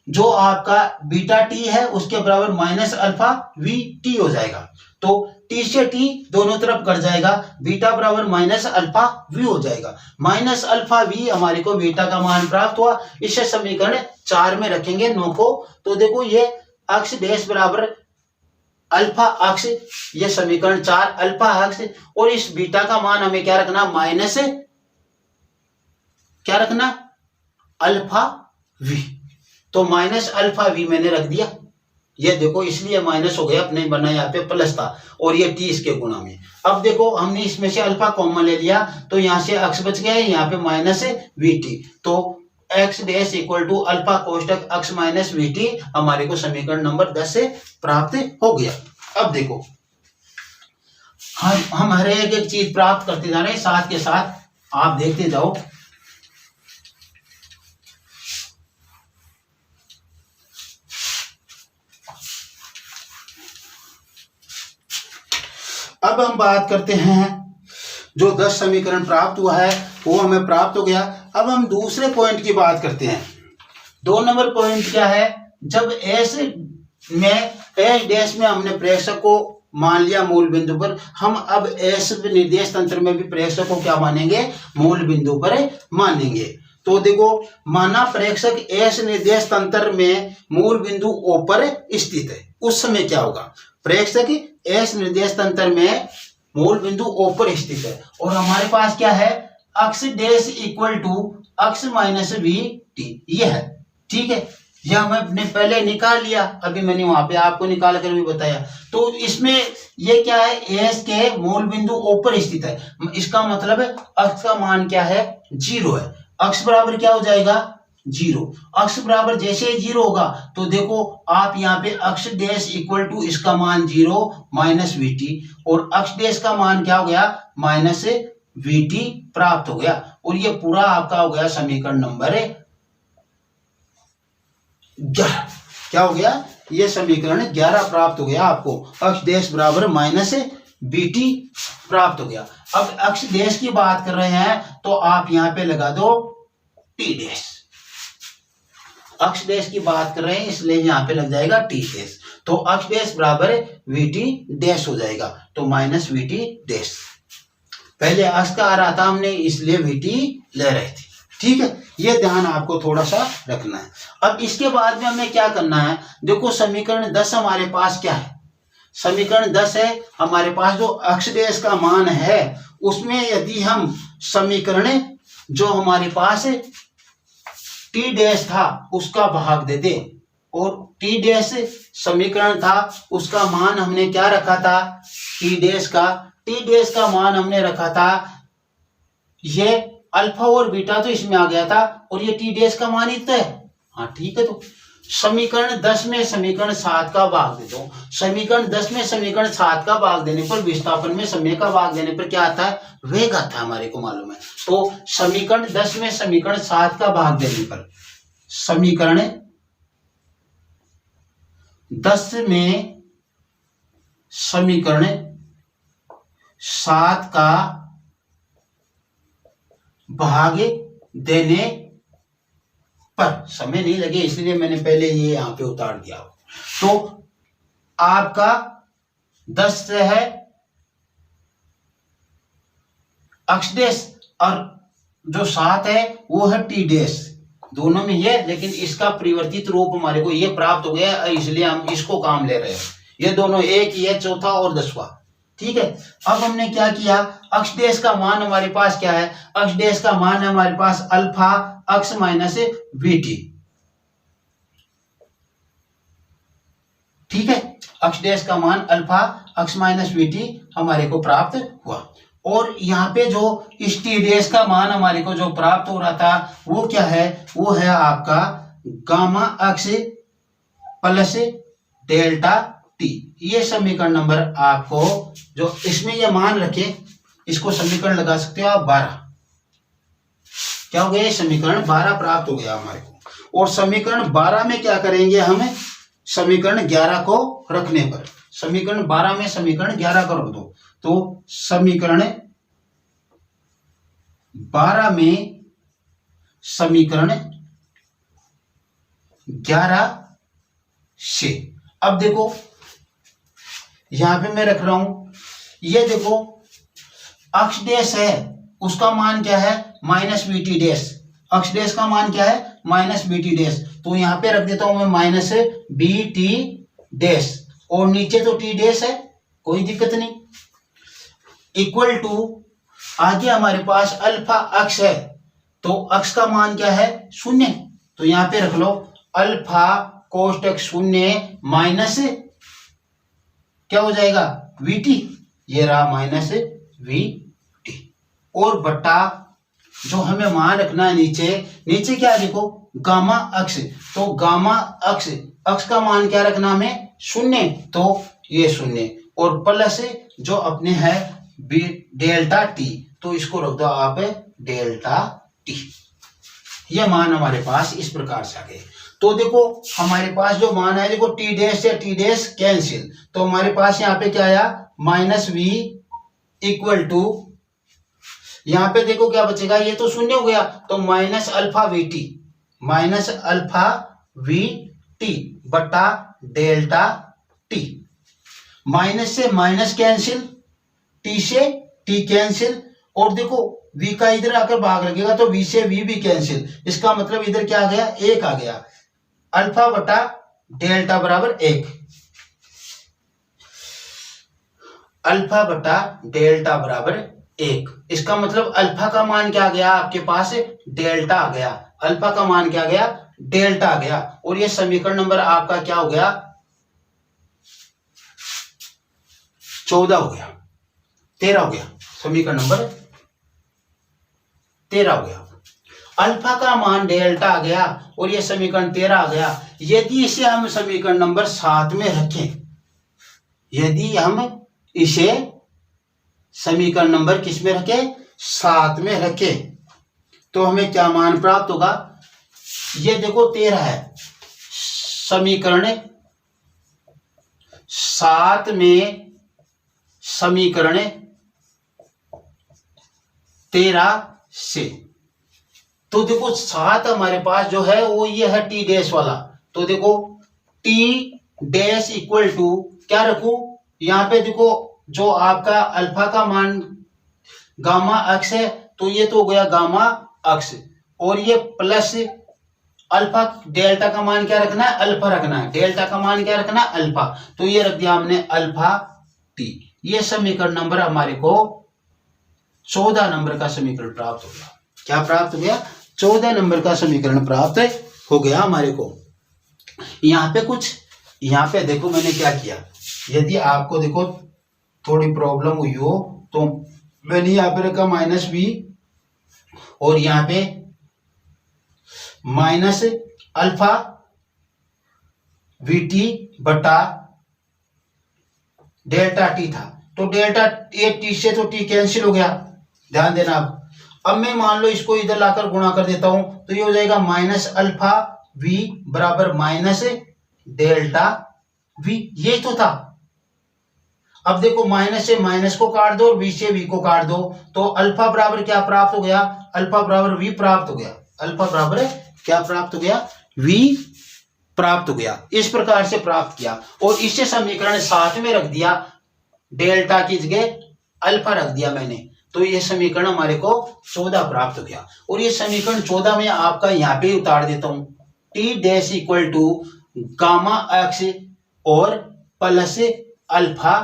जो आपका बीटा टी है उसके बराबर माइनस अल्फा वी टी हो जाएगा। तो टी से टी दोनों तरफ कट जाएगा, बीटा बराबर माइनस अल्फा वी हो जाएगा। माइनस अल्फा वी हमारे को बीटा का मान प्राप्त हुआ। इसे समीकरण 4 में रखेंगे 9 को, तो देखो ये अक्ष डैश बराबर अल्फा अक्ष, ये समीकरण 4 अल्फा अक्ष, और इस बीटा का मान हमें क्या रखना? माइनस क्या रखना? Alpha v. तो माइनस अल्फा वी मैंने रख दिया, ये देखो इसलिए माइनस हो गया, अपने बना यहाँ पे प्लस था, और ये टी इसके गुणा में। अब देखो हमने इसमें से अल्फा कॉमन ले लिया, तो यहाँ से अक्ष बच गया है, यहाँ पे माइनस वी टी। तो x dash equal to alpha कोष्टक अक्ष माइनस वी टी हमारे को समीकरण नंबर 10 से प्राप्त हो गया। अब देखो हम हर एक चीज प्राप्त करते जा रहे हैं, साथ के साथ आप देखते जाओ। अब हम बात करते हैं, जो 10 समीकरण प्राप्त हुआ है वो हमें प्राप्त हो गया। अब हम दूसरे पॉइंट की बात करते हैं। 2 नंबर पॉइंट क्या है? जब एस डैश में हमने प्रेक्षक को मान लिया मूल बिंदु पर, हम अब एस निर्देश तंत्र में भी प्रेक्षक को क्या मानेंगे? मूल बिंदु पर मानेंगे। तो देखो माना प्रेक्षक एस निर्देश तंत्र में मूल बिंदु ओ पर स्थित है, उस समय क्या होगा? प्रेक्षक एस निर्देश तंत्र में मूल बिंदु ओ पर स्थित है, और हमारे पास क्या है? अक्ष डैश इक्वल टू अक्ष माइनस वी टी, ये है। ठीक है, यह हमने पहले निकाल लिया, अभी मैंने वहां पे आपको निकाल कर भी बताया। तो इसमें ये क्या है? एस के मूल बिंदु ओ पर स्थित है, इसका मतलब है अक्ष का मान क्या है? 0 है। अक्ष बराबर क्या हो जाएगा? 0। अक्ष बराबर जैसे 0 होगा तो देखो आप यहाँ पे अक्ष डैश इक्वल टू इसका मान 0 माइनस वी टी, और अक्ष डैश का मान क्या हो गया? माइनस वी टी प्राप्त हो गया, और ये पूरा आपका हो गया समीकरण नंबर 11। क्या हो गया? ये समीकरण 11 प्राप्त हो गया आपको। अक्ष डैश बराबर माइनस बी टी प्राप्त हो गया। अब अक्ष डैश की बात कर रहे हैं तो आप यहाँ पे लगा दो टी डैश। अक्ष डैश की बात कर रहे हैं इसलिए यहाँ पे लग जाएगा टी डैश। तो अक्ष डैश बराबर वी टी डैश हो जाएगा, तो माइनस वी टी डैश। पहले अक्ष का आ रहा था हमने, इसलिए वी टी ले रहे थे। ठीक है, ये ध्यान आपको थोड़ा सा रखना है। अब इसके बाद में हमें क्या करना है? देखो समीकरण 10 हमारे पास क्या है? समीकरण 10 है हमारे पास जो अक्ष डैश का मान है, उसमें यदि हम समीकरण जो हमारे पास टी डैश था उसका भाग दे दें, और टी डैश समीकरण था, उसका मान हमने क्या रखा था, टी डैश का मान हमने रखा था, ये अल्फा और बीटा तो इसमें आ गया था और ये टी डैश का मान इतना है। हाँ ठीक है, तो समीकरण 10 में समीकरण 7 का भाग दे दो। समीकरण 10 में समीकरण 7 का भाग देने पर, विस्थापन में समय का भाग देने पर क्या आता है, वेग आता है, हमारे को मालूम है। तो समीकरण 10 में समीकरण 7 का भाग देने पर, समीकरण 10 में समीकरण 7 का भाग देने पर, समय नहीं लगे इसलिए मैंने पहले ये यहां पे उतार दिया। तो आपका 10 से है अक्ष डैश और जो 7 है वो है टी डैश, दोनों में ये, लेकिन इसका परिवर्तित रूप हमारे को ये प्राप्त हो गया इसलिए हम इसको काम ले रहे हैं। ये दोनों एक ही है, चौथा और 10वां। ठीक है, अब हमने क्या किया, अक्ष डैश का मान हमारे पास क्या है, अक्ष डैश का मान है हमारे पास अल्फा अक्ष माइनस वीटी। ठीक है, अक्ष डैश का मान अल्फा अक्ष माइनस वीटी हमारे को प्राप्त हुआ। और यहाँ पे जो इस टी डैश का मान हमारे को जो प्राप्त हो रहा था वो क्या है, वो है आपका गामा अक्ष प्लस डेल्टा टी। ये समीकरण नंबर आपको जो इसमें ये मान रखे, इसको समीकरण लगा सकते हो आप 12। क्या हो गया, समीकरण 12 प्राप्त हो गया हमारे को। और समीकरण 12 में क्या करेंगे, हमें समीकरण 11 को रखने पर, समीकरण 12 में समीकरण 11 को रख दो, तो समीकरण 12 में समीकरण 11 से, अब देखो यहां पे मैं रख रहा हूं, ये देखो अक्ष डैश है उसका मान क्या है, माइनस बी टी डैश, अक्ष डैश का मान क्या है, माइनस बी टी डैश, तो यहां पे रख देता हूं मैं माइनस बी टी डैश, और नीचे तो टी डैश है, कोई दिक्कत नहीं, इक्वल टू आगे हमारे पास अल्फा अक्ष है, तो अक्ष का मान क्या है, 0, तो यहां पे रख लो अल्फा कोष्टक 0 माइनस क्या हो जाएगा, वीटी, ये रहा माइनस वीटी, और बट्टा जो हमें मान रखना है नीचे, नीचे क्या देखो गामा अक्ष, तो गामा अक्ष, अक्ष का मान क्या रखना हमें, 0, तो ये 0, और प्लस जो अपने है डेल्टा टी, तो इसको रख दो आप डेल्टा टी। ये मान हमारे पास इस प्रकार से आ गए। तो देखो हमारे पास जो मान है, देखो टी डैश या टी डैश कैंसिल, तो हमारे पास यहाँ पे क्या आया, माइनस वी इक्वल टू, यहाँ पे देखो क्या बचेगा, ये तो 0 हो गया, तो minus alpha v T, minus alpha v T बटा डेल्टा टी। माइनस से माइनस कैंसिल, टी से टी कैंसिल, और देखो v का इधर आकर भाग लगेगा तो v से v भी कैंसिल, इसका मतलब इधर क्या आ गया, 1 आ गया, अल्फा बटा डेल्टा बराबर 1, अल्फा बटा डेल्टा बराबर 1, इसका मतलब अल्फा का मान क्या आ गया आपके पास, डेल्टा आ गया, अल्फा का मान क्या आ गया, डेल्टा आ गया, और ये समीकरण नंबर आपका क्या हो गया, 14 हो गया, 13 हो गया, समीकरण नंबर 13 हो गया। अल्फा का मान डेल्टा आ गया और ये समीकरण 13 आ गया। यदि इसे हम समीकरण नंबर 7 में रखें, यदि हम इसे समीकरण नंबर किस में रखें, 7 में रखें, तो हमें क्या मान प्राप्त होगा, ये देखो 13 है, समीकरण 7 में समीकरण 13 से, तो देखो 7 हमारे पास जो है वो ये है टी डैश वाला, तो देखो टी डैश इक्वल टू क्या रखूं, यहाँ पे देखो जो आपका अल्फा का मान गामा अक्ष है, तो ये तो हो गया गामा अक्ष, और ये प्लस अल्फा, डेल्टा का मान क्या रखना है, अल्फा रखना है, डेल्टा का मान क्या रखना है, अल्फा, तो ये रख दिया हमने अल्फा टी। ये समीकरण नंबर हमारे को 14 नंबर का समीकरण प्राप्त हो गया। क्या प्राप्त हो गया, 14 नंबर का समीकरण प्राप्त हो गया हमारे को। यहाँ पे कुछ, यहाँ पे देखो मैंने क्या किया, यदि आपको देखो थोड़ी प्रॉब्लम हुई हो तो मैंने यहाँ पे रखा माइनस बी और यहाँ पे माइनस अल्फा वी टी बटा डेल्टा टी था। तो डेल्टा ए टी से तो टी कैंसिल हो गया, ध्यान देना। अब मैं मान लो इसको इधर लाकर गुणा कर देता हूं तो ये हो जाएगा माइनस अल्फा वी बराबर माइनस डेल्टा वी, ये तो था। अब देखो माइनस से माइनस को काट दो और वी से वी को काट दो तो अल्फा बराबर क्या प्राप्त हो गया, अल्फा बराबर वी प्राप्त हो गया, अल्फा बराबर क्या प्राप्त हो गया, वी प्राप्त हो गया। इस प्रकार से प्राप्त किया और इससे समीकरण 7 में रख दिया, डेल्टा की जगह अल्फा रख दिया मैंने, तो ये समीकरण हमारे को 14 प्राप्त हो गया। और ये समीकरण 14 में आपका यहाँ पे उतार देता हूं, t dash equal to gamma x और प्लस अल्फा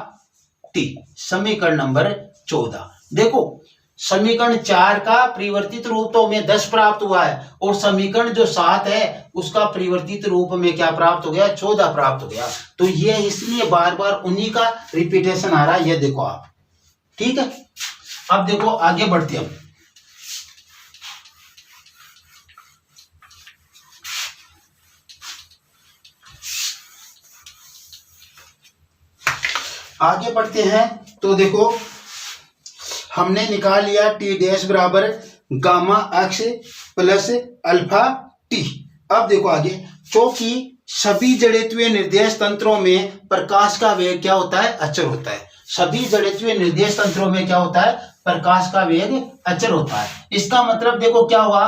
टी, समीकरण नंबर 14। देखो समीकरण 4 का परिवर्तित रूप तो हमें 10 प्राप्त हुआ है और समीकरण जो 7 है उसका परिवर्तित रूप में क्या प्राप्त हो गया, 14 प्राप्त हो गया। तो ये इसलिए बार बार उन्हीं का रिपीटेशन आ रहा है, ये देखो आप, ठीक है। अब देखो आगे बढ़ते हम, आगे बढ़ते हैं तो देखो हमने निकाल लिया टी डैश बराबर gamma x plus alpha T. अब देखो आगे, चूंकि सभी जड़त्वीय निर्देश तंत्रों में प्रकाश का वेग क्या होता है, अचर होता है। सभी जड़त्वीय निर्देश तंत्रों में क्या होता है, प्रकाश का वेग अचर होता है। इसका मतलब देखो क्या हुआ,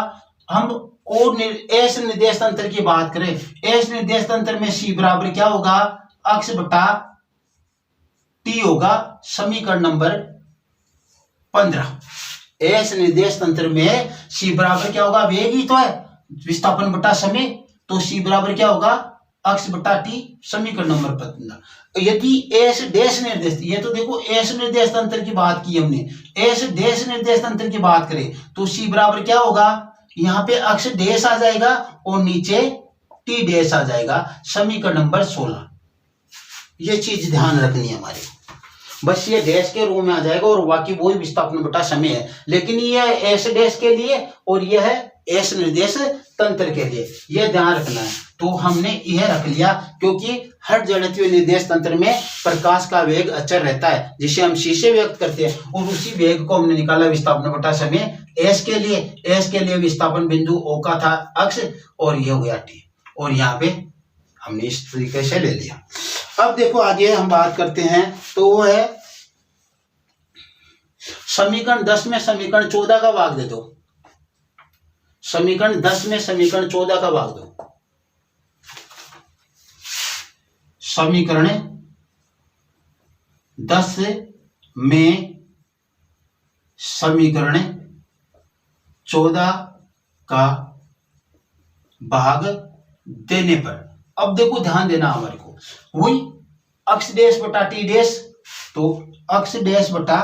हम और एस निर्देश तंत्र की बात करें, एस निर्देश तंत्र में सी बराबर क्या होगा, अक्ष बटा टी होगा, समीकरण नंबर 15। एस निर्देश तंत्र में सी बराबर क्या होगा, वेग ही तो है, विस्थापन बटा समय, तो सी बराबर क्या होगा, अक्ष बटा टी, समीकरण नंबर 15। यदि एस डैश निर्देश, ये तो देखो एस निर्देश तंत्र की बात की हमने, एस डैश निर्देश तंत्र की बात करें तो सी बराबर क्या होगा, यहाँ पे अक्ष डैश आ जाएगा और नीचे टी डैश आ जाएगा, समीकरण नंबर 16। ये चीज ध्यान रखनी है हमारे, बस ये डैश के रूप में आ जाएगा और बाकी वही विस्थापन बटा समय है, लेकिन ये एस डैश के लिए और ये है एस निर्देश तंत्र के लिए, ये ध्यान रखना है। तो हमने यह रख लिया क्योंकि हर जड़त्वीय निर्देश तंत्र में प्रकाश का वेग अचर रहता है, जिसे हम सी से व्यक्त करते हैं, और उसी वेग को हमने निकाला विस्थापन बटा समय एस के लिए। एस के लिए विस्थापन बिंदु ओ का था अक्ष और ये हो गया टी, और यहाँ पे हमने इस तरीके से ले लिया। अब देखो आगे हम बात करते हैं तो वो है समीकरण 10 में समीकरण 14 का भाग दे दो, समीकरण 10 में समीकरण 14 का भाग दो। समीकरण 10 में समीकरण 14 का भाग देने पर, अब देखो ध्यान देना हमारे को, वही अक्ष डैश बटा टी डैश, तो अक्ष डैश बटा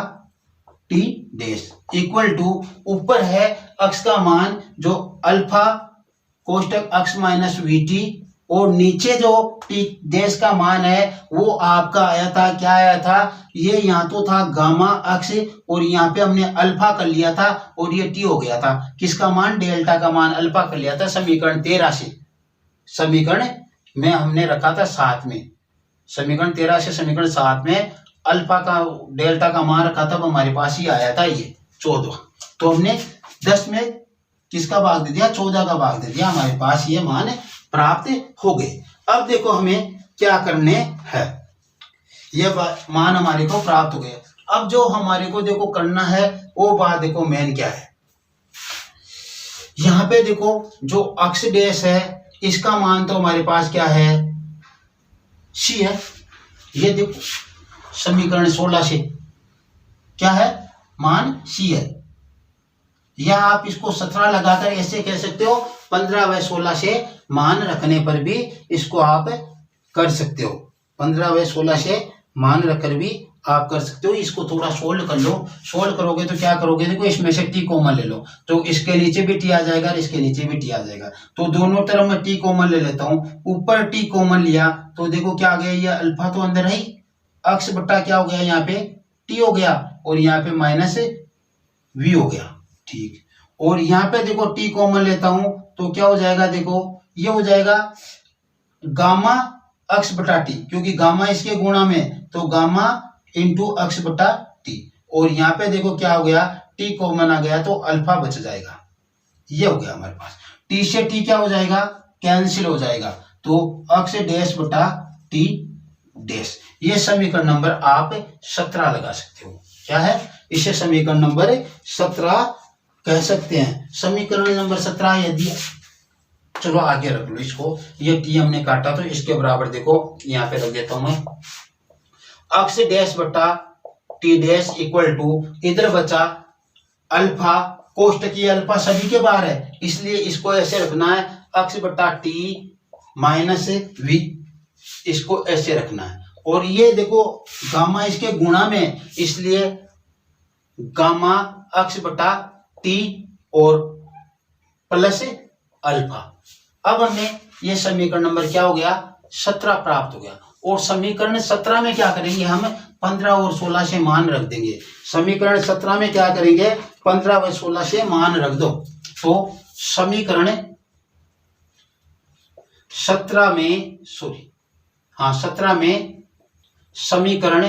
टी डैश इक्वल टू, ऊपर है अक्ष का मान जो अल्फा कोष्टक अक्ष माइनस वी टी, और नीचे जो टी डैश का मान है वो आपका आया था, क्या आया था, ये यहाँ तो था गामा अक्ष और यहाँ पे हमने अल्फा कर लिया था और ये टी हो गया था, किसका मान, डेल्टा का मान अल्फा कर लिया था समीकरण 13 से। समीकरण में हमने रखा था 7 में, समीकरण 13 से समीकरण 7 में अल्फा का डेल्टा का मान रखा था, हमारे पास ही आया था ये 14। तो हमने 10 में किसका भाग दे दिया, 14 का भाग दे दिया, हमारे पास ये मान प्राप्त हो गए। अब देखो हमें क्या करने हैं, ये मान हमारे को प्राप्त हो गए। अब जो हमारे को देखो करना है वो बात देखो मेन क्या है, यहाँ पे देखो जो अक्ष डैश है इसका मान तो हमारे पास क्या है, सी है। ये देखो समीकरण 16 से क्या है, मान सी है, या आप इसको 17 लगाकर ऐसे कह सकते हो, 15/16 से मान रखने पर भी इसको आप कर सकते हो, 15/16 से मान रखकर भी आप कर सकते हो। इसको थोड़ा सोल्व कर लो, सोल्व करोगे तो क्या करोगे, देखो इसमें से टी कॉमन ले लो तो इसके नीचे भी टी आ जाएगा और इसके नीचे भी टी आ जाएगा। तो दोनों तरफ मैं टी कॉमन ले लेता हूँ। ऊपर टी कॉमन लिया तो देखो क्या आ गया, ये अल्फा तो अंदर है ही, अक्स बट्टा क्या हो गया, यहाँ पे टी हो गया और यहाँ पे माइनस वी हो गया। ठीक, और यहाँ पे देखो टी कॉमन लेता हूं तो क्या हो जाएगा, देखो ये हो जाएगा गामा अक्स बटा टी, क्योंकि गामा इसके गुणा में, तो गामा इंटू अक्स बटा टी। और यहाँ पे देखो क्या हो गया, टी कॉमन आ गया तो अल्फा बच जाएगा। ये हो गया हमारे पास, टी से टी क्या हो जाएगा, कैंसिल हो जाएगा, तो अक्स डैश बटा टी डैश। ये समीकरण नंबर आप 17 लगा सकते हो। क्या है, इसे समीकरण नंबर 17 कह सकते हैं। समीकरण नंबर 17 यदि, चलो आगे रख लो इसको, ये टी हमने काटा तो इसके बराबर देखो यहाँ पे रख देता हूं मैं, अक्स डैश बटा टी डैश इक्वल टू, इधर बचा अल्फा, कोष्टक की अल्फा सभी के बाहर है इसलिए इसको ऐसे रखना है, अक्स बटा टी माइनस वी, इसको ऐसे रखना है। और ये देखो गामा इसके गुणा में, इसलिए गामा अक्स बटा टी और प्लस अल्फा। अब हमें ये समीकरण नंबर क्या हो गया, 17 प्राप्त हो गया। और समीकरण 17 में क्या करेंगे, हम 15 और 16 से मान रख देंगे। समीकरण 17 में क्या करेंगे, 15 व 16 से मान रख दो, तो समीकरण 17 में, सॉरी हाँ 17 में समीकरण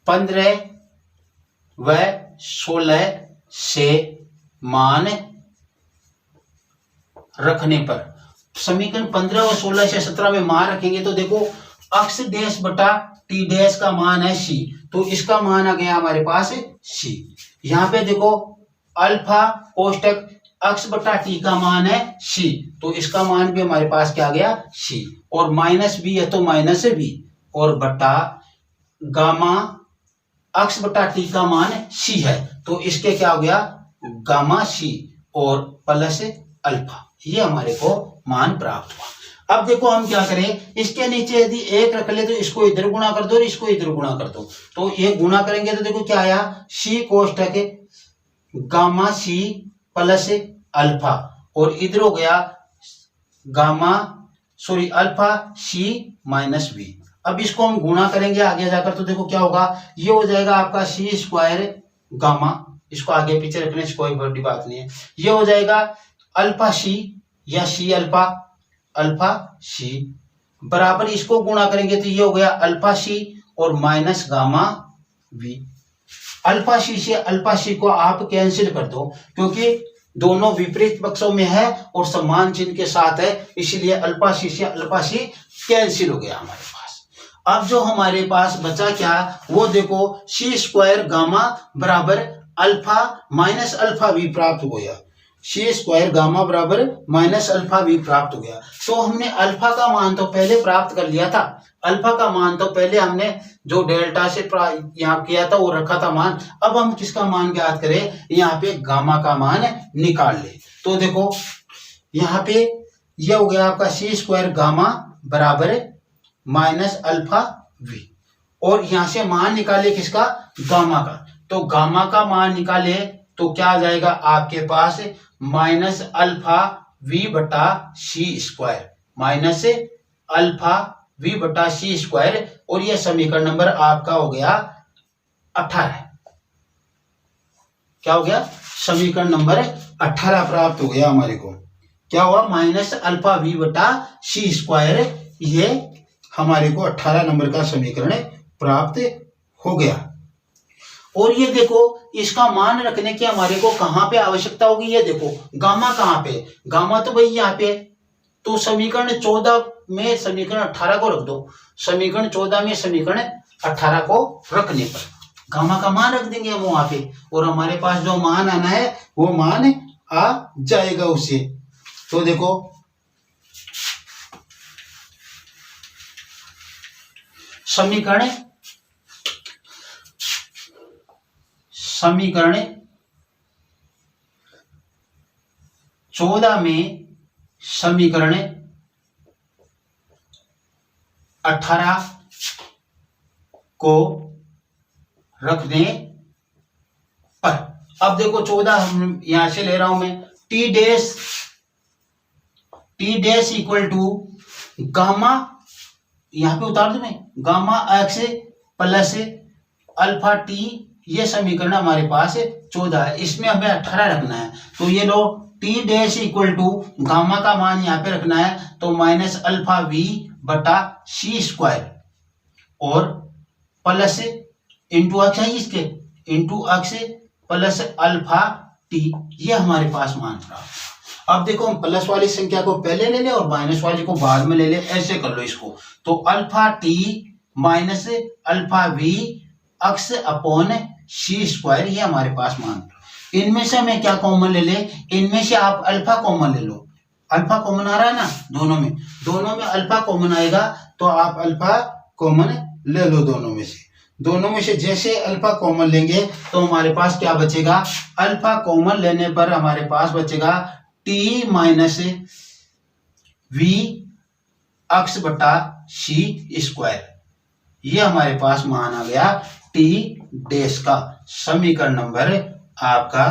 15 व 16 से मान रखने पर, समीकरण 15 और 16 से 17 में मान रखेंगे तो देखो अक्स डैश बटा टी डैश का मान है सी, तो इसका मान आ गया हमारे पास सी। यहाँ पे देखो अल्फा कोष्टक अक्स बटा टी का मान है सी, तो इसका मान भी हमारे पास क्या आ गया सी, और माइनस बी है तो माइनस बी, और बटा गामा अक्स बटा टी का मान सी है तो इसके क्या हो गया गामा सी और प्लस अल्फा। ये हमारे को मान प्राप्त हुआ। अब देखो हम क्या करें, इसके नीचे यदि एक रख ले तो इसको इधर गुणा कर दो और इसको इधर गुणा कर दो, तो ये गुणा करेंगे तो देखो क्या आया, सी कोष्टक गामा सी प्लस अल्फा, और इधर हो गया गामा सॉरी अल्फा सी माइनस बी। अब इसको हम गुणा करेंगे आगे जाकर तो देखो क्या होगा, ये हो जाएगा आपका सी स्क्वायर गामा, इसको आगे पीछे रखने से कोई बड़ी बात नहीं है, ये हो जाएगा अल्फा सी या सी अल्फा, अल्फा सी बराबर इसको गुणा करेंगे तो ये हो गया अल्फा सी और माइनस गामा वी। अल्फा सी से अल्फा सी को आप कैंसिल कर दो, क्योंकि दोनों विपरीत पक्षों में है और समान चिन्ह के साथ है, इसलिए अल्फा सी से अल्फा सी कैंसिल हो गया हमारे पास। अब जो हमारे पास बचा क्या, वो देखो सी स्क्वायर गामा बराबर अल्फा माइनस अल्फा भी प्राप्त हो गया, सी स्क्वायर गामा बराबर माइनस अल्फा भी प्राप्त हो गया। तो हमने अल्फा का मान तो पहले प्राप्त कर लिया था, अल्फा का मान तो पहले हमने जो डेल्टा से यहाँ किया था वो रखा था मान। अब हम किसका मान ज्ञात करें, यहाँ पे गामा का मान निकाल ले। तो देखो यहाँ पे ये हो गया आपका सी स्क्वायर गामा बराबर माइनस अल्फा वी, और यहाँ से मान निकाले किसका, गामा का, तो गामा का मान निकाले तो क्या आ जाएगा आपके पास माइनस अल्फा वी बटा c square, minus alpha we बटा सी स्क्वायर, और यह समीकरण नंबर आपका हो गया 18। क्या हो गया, समीकरण नंबर 18 प्राप्त हो गया हमारे को। क्या हुआ, माइनस अल्फा वी बटा सी स्क्वायर, ये हमारे को 18 नंबर का समीकरण प्राप्त हो गया। और ये देखो इसका मान रखने की हमारे को कहां पे आवश्यकता होगी, ये देखो गामा कहां पे, गामा तो भाई यहाँ पे, तो समीकरण 14 में समीकरण 18 को रख दो, समीकरण 14 में समीकरण 18 को रखने पर गामा का मान रख देंगे हम वहां पे, और हमारे पास जो मान आना है वो मान आ जाएगा उसे। तो देखो समीकरण 14 में समीकरण 18 को रखने पर। अब देखो 14 हम यहां से ले रहा हूं मैं, t dash equal to gamma, यहां पे उतार दूं मैं, gamma x plus alpha t, ये समीकरण हमारे पास 14 है, इसमें हमें 18 रखना है। तो ये लो t dash equal to gamma का मान यहाँ पे रखना है, तो माइनस अल्फा वी बटा सी स्क्वायर और प्लस इंटू अक्स है इसके, इंटू अक्स प्लस अल्फा टी, ये हमारे पास मान रहा। अब देखो हम प्लस वाली संख्या को पहले ले ले और माइनस वाली को बाद में ले ले, ऐसे कर लो इसको। तो alpha t minus alpha v x upon c square, ये हमारे पास मान रहा। इनमें से हमें क्या कॉमन ले ले, इनमें से आप अल्फा कॉमन ले लो, अल्फा कॉमन आ रहा है ना दोनों में अल्फा कॉमन आएगा, तो आप अल्फा कॉमन ले लो दोनों में से जैसे अल्फा कॉमन लेंगे तो हमारे पास क्या बचेगा, अल्फा कॉमन लेने पर हमारे पास बचेगा टी माइनस वी अक्स बटा सी स्क्वायर, ये हमारे पास मान आ गया टी डैश का। समीकरण नंबर आपका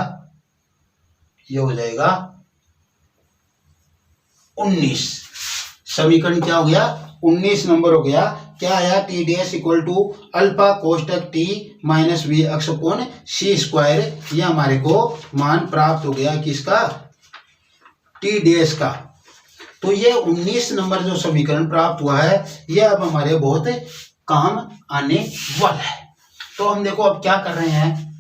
ये हो जाएगा 19। समीकरण क्या हो गया, 19 नंबर हो गया। क्या आया, t dash equal to alpha कोष्टक t minus v x upon c square, ये हमारे को मान प्राप्त हो गया किसका, टी डैश का। तो ये 19 नंबर जो समीकरण प्राप्त हुआ है, ये अब हमारे बहुत काम आने वाला है। तो हम देखो अब क्या कर रहे हैं,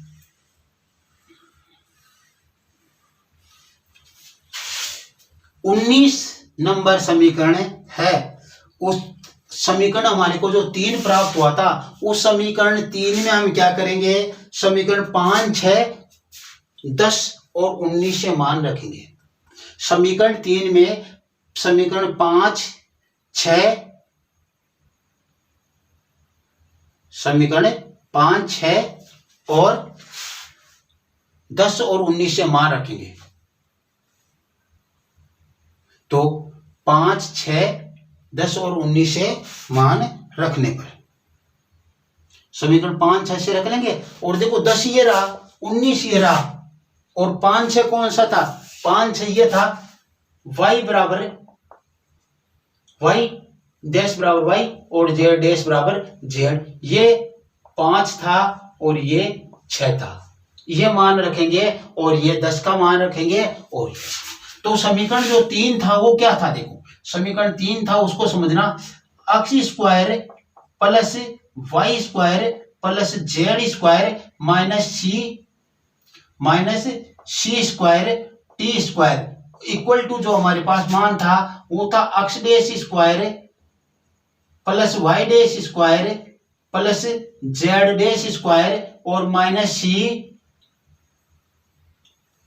उन्नीस नंबर समीकरण है, उस समीकरण हमारे को जो 3 प्राप्त हुआ था, उस समीकरण 3 में हम क्या करेंगे, समीकरण 5, 6, 10 और 19 से मान रखेंगे। समीकरण 3 में समीकरण 5, 6, समीकरण 5, 6 और 10 और 19 से मान रखेंगे। तो 5, 6, 10 और 19 से मान रखने पर समीकरण 5, 6 से रख लेंगे। और देखो 10 ये रहा, 19 ये रहा, और 5, 6 कौन सा था, 5, 6 ये था, y बराबर y डैश बराबर y और z डैश बराबर z, ये 5 था और ये 6 था, ये मान रखेंगे और ये 10 का मान रखेंगे। और तो समीकरण जो 3 था वो क्या था, देखो समीकरण 3 था उसको समझना, x square plus y square plus z square minus c square T square equal to, जो हमारे पास मान था वो था x dash square plus y dash square plus z dash square और minus c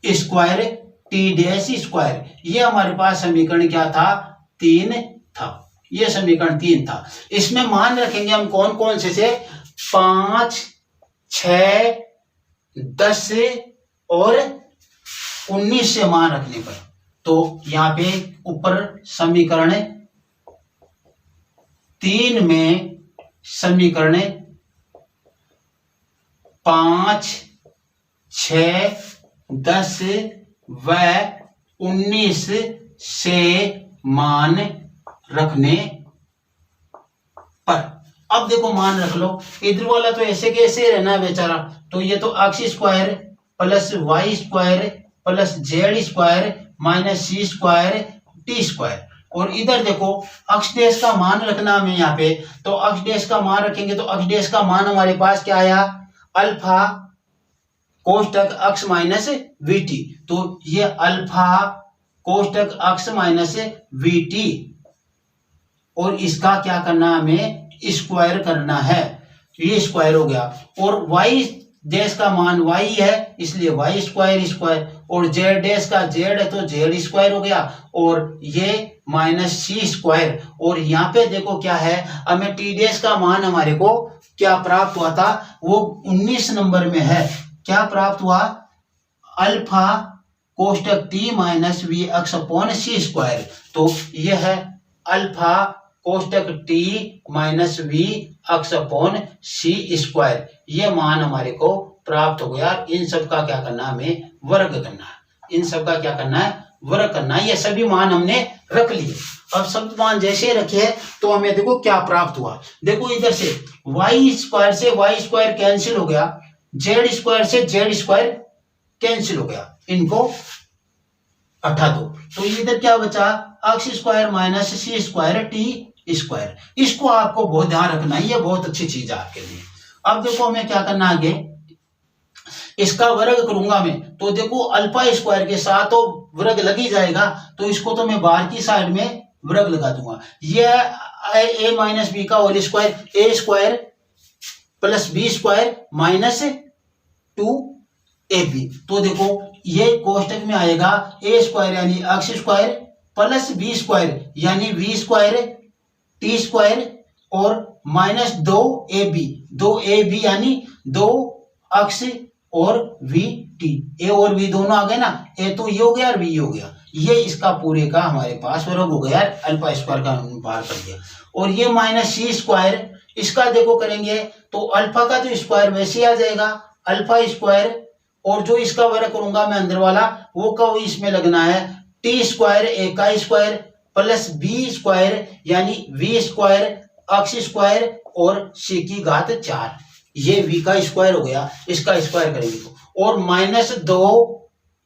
square T dash square, ये हमारे पास समीकरण क्या था, 3 था। ये समीकरण 3 था। इसमें मान रखेंगे हम कौन कौन से 5, 6, 10 और 19 से मान रखने पर। तो यहां पे ऊपर समीकरण 3 में समीकरण 5, 6, 10 व 19 से मान रखने पर। अब देखो मान रख लो, इधर वाला तो ऐसे कैसे रहना है बेचारा, तो ये तो x square plus y square plus z square minus c square T square, और इधर देखो अक्स डैश का मान रखना हमें यहाँ पे, तो अक्स डैश का मान रखेंगे तो अक्स डैश का मान हमारे पास क्या आया, अल्फा कोष्टक अक्स माइनस वीटी, तो ये अल्फा कोष्टक अक्स माइनस वीटी, और इसका क्या करना हमें, स्क्वायर करना है, ये स्क्वायर हो गया। और y डैश का मान y है इसलिए y स्क्वायर स्क्वायर, और z डैश का z है तो z स्क्वायर हो गया, और ये माइनस सी स्क्वायर। और यहाँ पे देखो क्या है, हमें t डैश का मान हमारे को क्या प्राप्त हुआ था, वो 19 नंबर में है। क्या प्राप्त हुआ, अल्फा कोष्टक t minus v x upon c square, तो यह है अल्फा कोष्टक t minus v x upon c square, ये मान हमारे को प्राप्त हो गया। इन सब का क्या करना है, हमें वर्ग करना है। इन सब का क्या करना है, वर्ग करना है। ये सभी मान हमने रख लिए। अब सब मान जैसे रखे तो हमें देखो क्या प्राप्त हुआ। देखो इधर से वाई स्क्वायर से वाई स्क्वायर कैंसिल हो गया, जेड स्क्वायर से जेड स्क्वायर कैंसिल हो गया, इनको हटा दो। तो इधर क्या बचा, x square minus c square T square. इसको आपको बहुत ध्यान रखना है, ये बहुत अच्छी चीज है आपके लिए। अब देखो हमें क्या करना आगे, इसका वर्ग करूंगा मैं तो देखो अल्फा स्क्वायर के साथ तो वर्ग लग ही जाएगा, तो इसको तो मैं बाहर की साइड में वर्ग लगा दूंगा। ये ए माइनस बी का whole square, a square plus b square minus 2ab। तो देखो ये कोष्टक में आएगा ए स्क्वायर यानी x square plus b square यानी वी स्क्वायर टी स्क्वायर और माइनस 2ab यानी 2 एक्स और वी टी। ए और वी दोनों आ गए ना, ए तो ये हो गया और वी हो गया। ये इसका पूरे का हमारे पास वर्ग हो गया, अल्फा स्क्वायर का बाहर कर दिया। और ये माइनस सी स्क्वायर, इसका देखो करेंगे तो अल्फा का जो स्क्वायर वैसे आ जाएगा अल्फा स्क्वायर, और जो इसका वर्ग करूंगा मैं अंदर वाला वो का वो इसमें लगना है टी स्क्वायर ए का स्क्वायर प्लस बी स्क्वायर यानी वी स्क्वायर एक्स स्क्वायर और सी की घात 4। ये v का स्क्वायर हो गया, इसका स्क्वायर करेंगे तो, और माइनस 2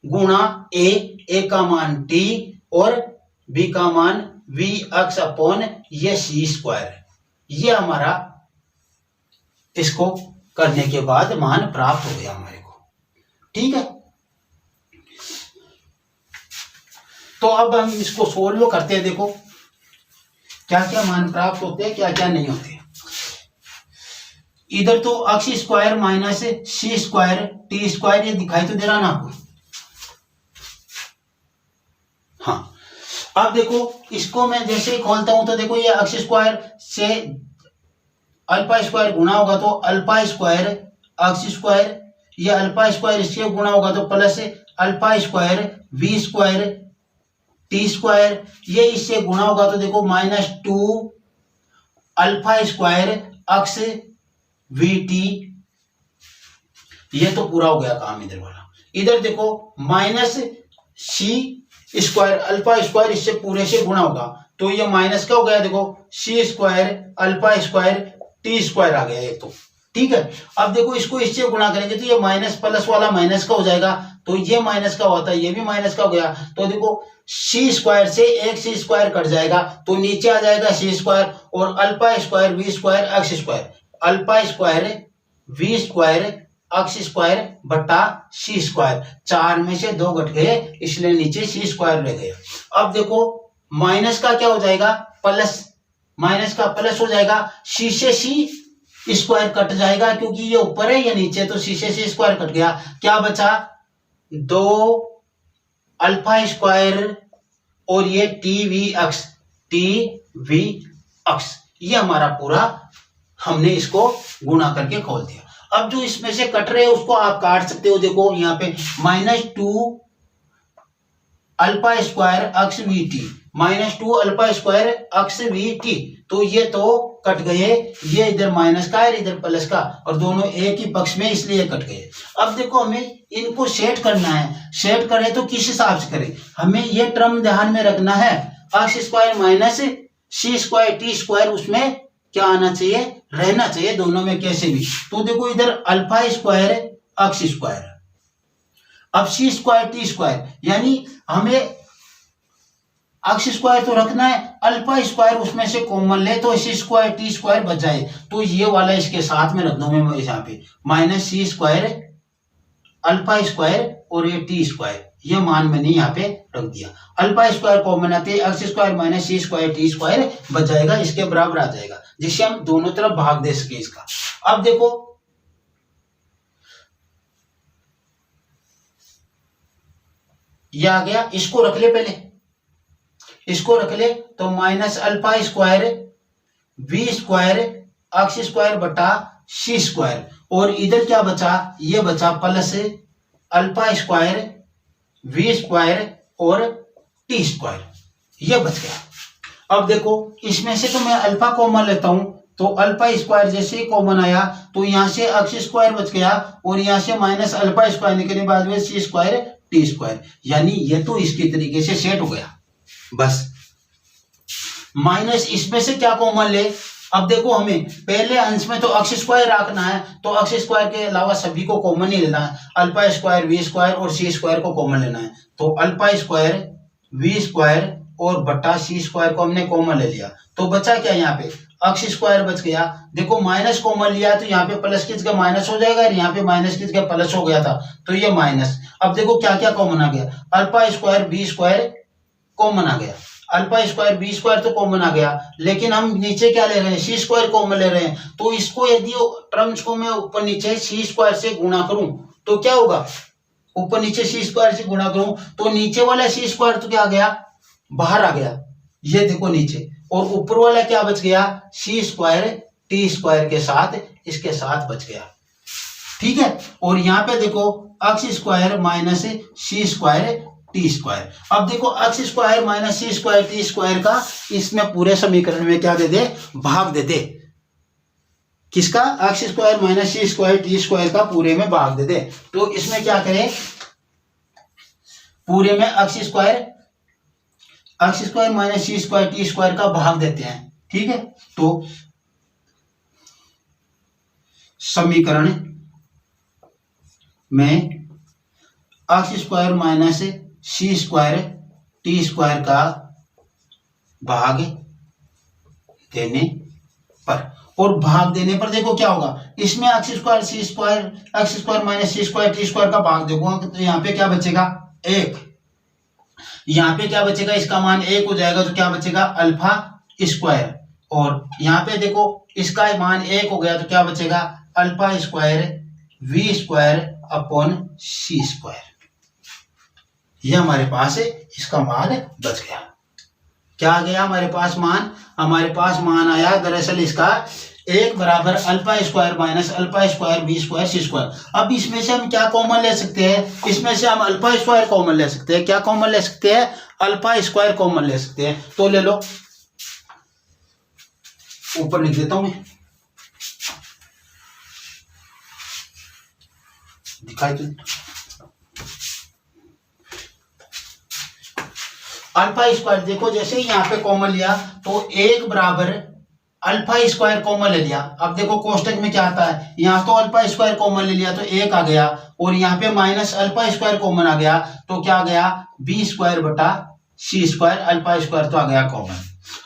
गुणा ए का मान t और b का मान v एक्स अपॉन ये सी स्क्वायर। ये हमारा इसको करने के बाद मान प्राप्त हो गया हमारे को। ठीक है, तो अब हम इसको सोल्व करते हैं। देखो क्या क्या मान प्राप्त होते हैं, क्या क्या नहीं होते। इधर तो x square minus c square T square, ये दिखाई तो दे रहा ना आपको। हाँ, अब देखो इसको मैं जैसे ही खोलता हूं तो देखो ये एक्स स्क्वायर से अल्फा स्क्वायर गुणा होगा तो अल्फा स्क्वायर एक्स स्क्वायर, ये अल्फा स्क्वायर इससे गुणा होगा तो plus alpha square v square T square, ये इससे गुणा होगा तो देखो minus 2 alpha square x v T. ये तो पूरा हो गया काम इधर वाला। इधर देखो minus c square alpha square इससे पूरे से गुणा होगा तो ये माइनस का हो गया, देखो c square alpha square T square आ गया एक तो। ठीक है, अब देखो इसको इससे गुणा करेंगे तो ये माइनस प्लस वाला माइनस का हो जाएगा, तो ये माइनस का होता है, ये भी माइनस का हो गया। तो देखो सी स्क्वायर से एक सी स्क्वायर कट जाएगा तो नीचे आ जाएगा सी स्क्वायर और alpha square v square x square, alpha square v square x square बटा सी स्क्वायर। 4 में से 2 घट गए इसलिए नीचे सी स्क्वायर रह गया। अब देखो माइनस का क्या हो जाएगा, प्लस, माइनस का प्लस हो जाएगा, सी से सी स्क्वायर कट जाएगा क्योंकि ये ऊपर है ये नीचे, तो सी से सी स्क्वायर कट गया। क्या बचा, 2 अल्फा स्क्वायर और ये टी वी एक्स, ये हमारा पूरा हमने इसको गुणा करके खोल दिया। अब जो इसमें से कट रहे हैं उसको आप काट सकते हो। देखो यहाँ पे minus 2 alpha square x v T, minus 2 alpha square x v t, तो ये तो कट गए, ये इधर माइनस का है इधर प्लस का, और दोनों एक ही पक्ष में इसलिए कट गए। अब देखो हमें इनको सेट करना है, सेट करें तो किस हिसाब से करें, हमें ये टर्म ध्यान में रखना है, x square minus c square T square, उसमें क्या आना चाहिए, रहना चाहिए दोनों में कैसे भी। तो देखो इधर अल्फा स्क्वायर एक्स स्क्वायर, अब सी स्क्वायर टी स्क्वायर, यानी हमें एक्स स्क्वायर तो रखना है, अल्फा स्क्वायर उसमें से कॉमन ले तो सी स्क्वायर टी स्क्वायर बच जाए, तो ये वाला इसके साथ में रख दूं मैं यहाँ पे, minus c square alpha square और ये टी स्क्वायर, ये मान मैंने यहाँ पे रख दिया। अल्फा स्क्वायर कॉमन आते x square minus c square T square बच जाएगा, इसके बराबर आ जाएगा, जिससे हम दोनों तरफ भाग दे सके इसका। अब देखो ये आ गया, इसको रख ले, पहले इसको रख ले, तो minus alpha square v square x square बटा सी स्क्वायर, और इधर क्या बचा, ये बचा plus alpha square v square और टी स्क्वायर, ये बच गया। अब देखो इसमें से तो मैं अल्फा कॉमन लेता हूं, तो अल्फा स्क्वायर जैसे ही कॉमन आया तो यहां से एक्स स्क्वायर बच गया और यहां से माइनस अल्फा स्क्वायर निकलने बाद में सी स्क्वायर टी स्क्वायर, यानी ये तो इसकी तरीके से सेट हो गया। बस माइनस इसमें से क्या कॉमन ले, अब देखो हमें पहले अंश में तो एक्स स्क्वायर रखना है, तो एक्स स्क्वायर के अलावा सभी को कॉमन ही लेना है, अल्फा स्क्वायर वी स्क्वायर और सी स्क्वायर को कॉमन लेना है, तो अल्फा स्क्वायर वी स्क्वायर और बटा सी स्क्वायर को हमने कॉमन ले लिया, तो बचा क्या यहाँ पे एक्स स्क्वायर बच गया। देखो माइनस कॉमन लिया तो यहाँ पे प्लस की जगह माइनस हो जाएगा और यहाँ पे माइनस की जगह प्लस हो गया था, तो ये माइनस। अब देखो क्या क्या कॉमन आ गया, alpha square b square common आ गया, अल्फा स्क्वायर बी स्क्वायर तो कॉमन आ गया, लेकिन हम नीचे क्या ले रहे हैं सी स्क्वायर कॉमन ले रहे हैं, तो इसको यदि टर्म्स को मैं ऊपर नीचे सी स्क्वायर से गुणा करूं तो क्या होगा, ऊपर नीचे सी स्क्वायर से गुणा करूं तो नीचे वाला सी स्क्वायर तो क्या आ गया बाहर आ गया, ये देखो नीचे, और ऊपर वाला क्या बच गया सी स्क्वायर टी स्क्वायर के साथ इसके साथ बच गया। ठीक है, और यहाँ पे देखो x square minus c square T square. अब देखो x square minus c square T square का इसमें पूरे समीकरण में क्या दे दे भाग दे दे, किसका x square minus c square T square का पूरे में भाग दे दे, तो इसमें क्या करें पूरे में x square minus c square T square का भाग देते हैं। ठीक है, तो समीकरण में x square minus c square T square का भाग देने पर, और भाग देने पर देखो क्या होगा, इसमें x square minus c square T square का भाग देखो तो यहाँ पे क्या बचेगा एक, यहाँ पे क्या बचेगा इसका मान एक हो जाएगा, तो क्या बचेगा अल्फा स्क्वायर, और यहाँ पे देखो इसका मान एक हो गया तो क्या बचेगा alpha square v square upon c square, ये हमारे पास है इसका मान बच गया। क्या आ गया हमारे पास मान, हमारे पास मान आया दरअसल इसका एक बराबर alpha square minus alpha square b square सी स्क्वायर। अब इसमें से हम क्या कॉमन ले सकते हैं, इसमें से हम अल्फा स्क्वायर कॉमन ले सकते हैं, क्या कॉमन ले सकते हैं अल्फा स्क्वायर कॉमन ले सकते हैं, तो ले लो, ऊपर लिख देता हूं मैं, दिखाई तो अल्फा स्क्वायर देखो जैसे ही यहाँ पे कॉमन लिया तो एक बराबर अल्फा स्क्वायर कॉमन ले लिया। अब देखो कोष्टक में क्या आता है, यहाँ तो अल्फा स्क्वायर कॉमन ले लिया तो एक आ गया, और यहाँ पे माइनस अल्फा स्क्वायर कॉमन आ गया तो क्या आ गया बी स्क्वायर बटा सी स्क्वायर, अल्फा स्क्वायर तो आ गया कॉमन।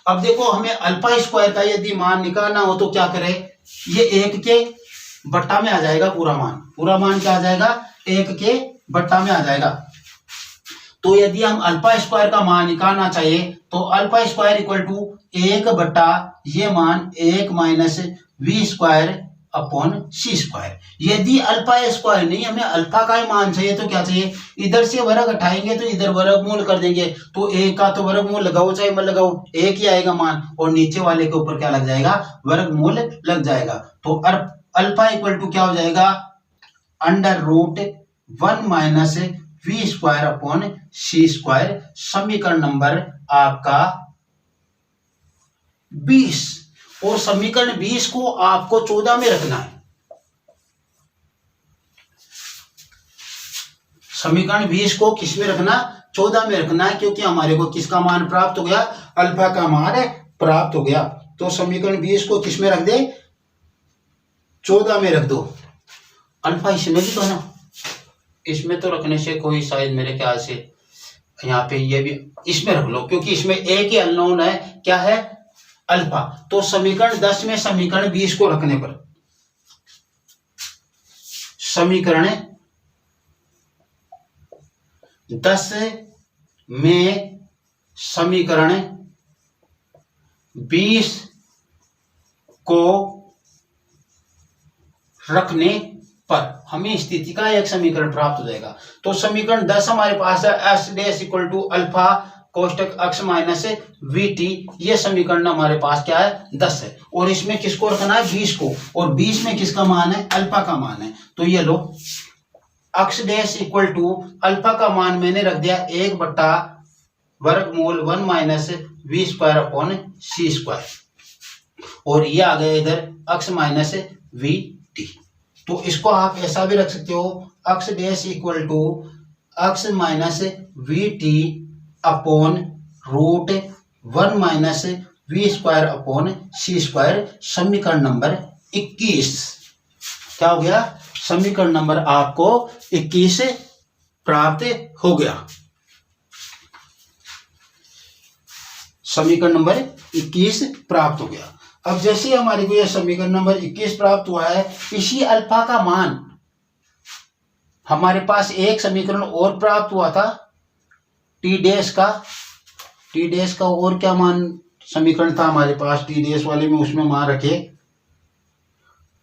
अब देखो हमें अल्फा स्क्वायर का यदि मान निकालना हो तो क्या करें, ये एक के बट्टा में आ जाएगा, पूरा मान क्या आ जाएगा एक के बट्टा में आ जाएगा। तो यदि हम अल्फा स्क्वायर का मान निकालना चाहिए तो अल्फा स्क्वायर इक्वल टू एक बट्टा ये मान एक minus v square upon c square. यदि अल्फा स्क्वायर नहीं हमें अल्फा का ही मान चाहिए तो क्या चाहिए, इधर से वर्ग हटाएंगे तो इधर वर्गमूल कर देंगे, तो एक का तो वर्गमूल लगाओ चाहे मत लगाओ एक ही आएगा मान, और नीचे वाले के ऊपर क्या लग जाएगा वर्गमूल लग जाएगा। तो अल्फा इक्वल टू क्या हो जाएगा under root 1 minus v square upon c square. समीकरण नंबर आपका 20, और समीकरण 20 को आपको 14 में रखना है। समीकरण 20 को किस में रखना 14 में रखना है, क्योंकि हमारे को किसका मान प्राप्त हो गया अल्फा का मान प्राप्त हो गया। तो समीकरण 20 को किस में रख दे 14 में रख दो। अल्फा इसमें भी तो ना, इसमें तो रखने से कोई शायद मेरे ख्याल से यहाँ पे ये भी इसमें रख लो, क्योंकि इसमें एक ही अननोन है क्या है अल्फा। तो समीकरण 10 में समीकरण 20 को रखने पर समीकरण 10 में समीकरण 20 को रखने पर हमें स्थिति का एक समीकरण प्राप्त हो जाएगा। तो समीकरण 10 हमारे पास है s dash equal to alpha कोष्टक x माइनस वी टी। ये समीकरण हमारे पास क्या है 10 है, और इसमें किसको रखना है 20 को, और 20 में किसका मान है अल्फा का मान है। तो ये लो x dash equal to alpha का मान मैंने रख दिया 1 बट्टा वर्गमूल 1 minus v square upon c square, और ये आ गया इधर अक्स माइनस वी टी। तो इसको आप ऐसा भी रख सकते हो, x dash equal to x minus we t upon root 1 minus v square upon c square. समीकरण नंबर 21 क्या हो गया? समीकरण नंबर आपको 21 प्राप्त हो गया। समीकरण नंबर 21 प्राप्त हो गया। अब जैसे हमारे को यह समीकरण नंबर 21 प्राप्त हुआ है, इसी अल्फा का मान हमारे पास एक समीकरण और प्राप्त हुआ था टी डैश का। टी डैश का और क्या मान समीकरण था हमारे पास? टी डैश वाले में उसमें मान रखे,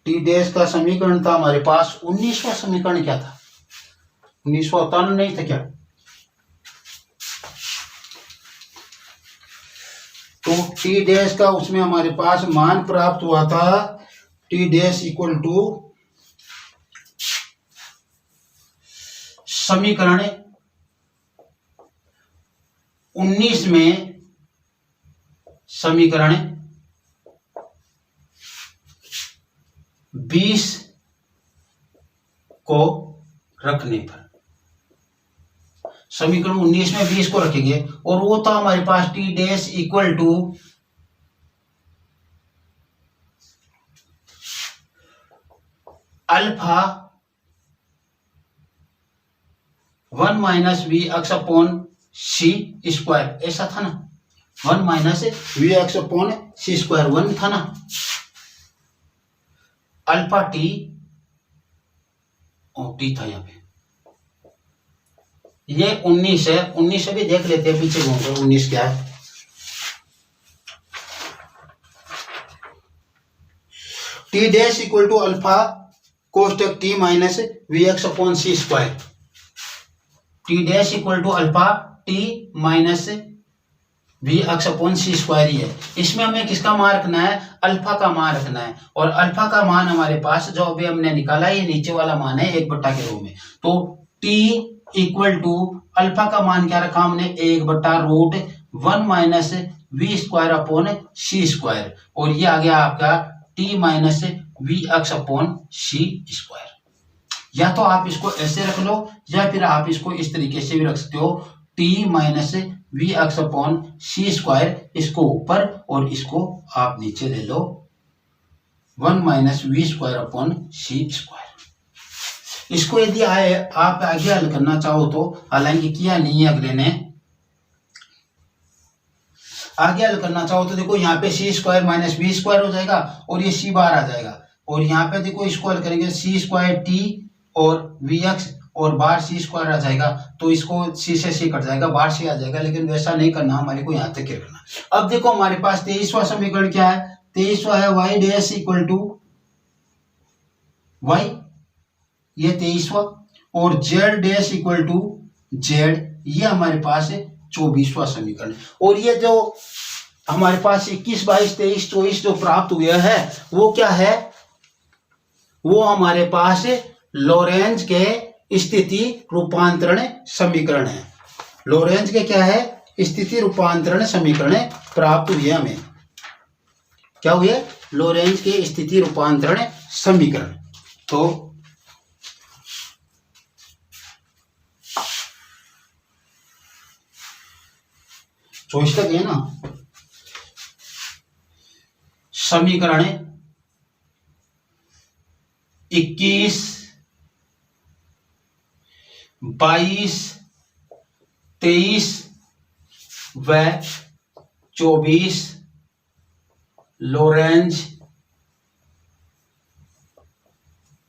टी डैश का समीकरण था हमारे पास 19वां समीकरण। क्या था? 19वां होता नहीं था क्या? तो टी डैश का उसमें हमारे पास मान प्राप्त हुआ था टी डैश इक्वल टू समीकरण 19 में समीकरण 20 को रखने पर, समीकरण 19 में 20 को रखेंगे, और वो था हमारे पास t dash equal to alpha 1 minus v x upon c square, ऐसा था ना? 1 minus v x upon c square 1 था ना? अल्फा टी और टी था यहाँ पे। ये 19 है, 19 भी देख लेते हैं पीछे घूम कर 19 क्या है। T dash equal to alpha कोष्टक t minus v x upon c square. T dash equal to alpha t minus v x upon c square ही है। इसमें हमें किसका मान रखना है? अल्फा का मान रखना है, और अल्फा का मान हमारे पास जो अभी हमने निकाला ये नीचे वाला मान है 1/, के रूप में। तो टी इक्वल टू अल्फा का मान क्या रखा हमने? 1/√1 minus v square upon c square, और ये आ गया आपका t minus v x upon c square. या तो आप इसको ऐसे रख लो, या फिर आप इसको इस तरीके से भी रख सकते हो, t minus v x upon c square, इसको ऊपर और इसको आप नीचे ले लो 1 minus v square upon c square. इसको यदि आप आगे हल करना चाहो तो, हालांकि किया नहीं है अगले ने, आगे हल करना चाहो तो देखो यहाँ पे सी स्क्वायर माइनस वी स्क्वायर हो जाएगा, और ये सी बाहर आ जाएगा, और यहाँ पे देखो इसको हल करेंगे सी स्क्वायर टी और वी एक्स, और बाहर सी स्क्वायर आ जाएगा, तो इसको सी से सी कट जाएगा, बाहर सी आ जाएगा। लेकिन वैसा नहीं करना, हमारे को यहाँ तक क्या करना। अब देखो हमारे पास 23वां समीकरण क्या है? 23वां है y dash equal to y, ये 23वां, और z dash equal to z, ये हमारे पास है 24वां समीकरण। और ये जो हमारे पास 21, 22, 23, 24 जो प्राप्त हुआ है वो क्या है? वो हमारे पास लॉरेंज के स्थिति रूपांतरण समीकरण है। लॉरेंज के क्या है? स्थिति रूपांतरण समीकरण प्राप्त हुए हमें। क्या हुए? लॉरेंज के स्थिति रूपांतरण समीकरण। तो चॉइस तक है ना? समीकरण 21, 22, 23 व 24 लॉरेंज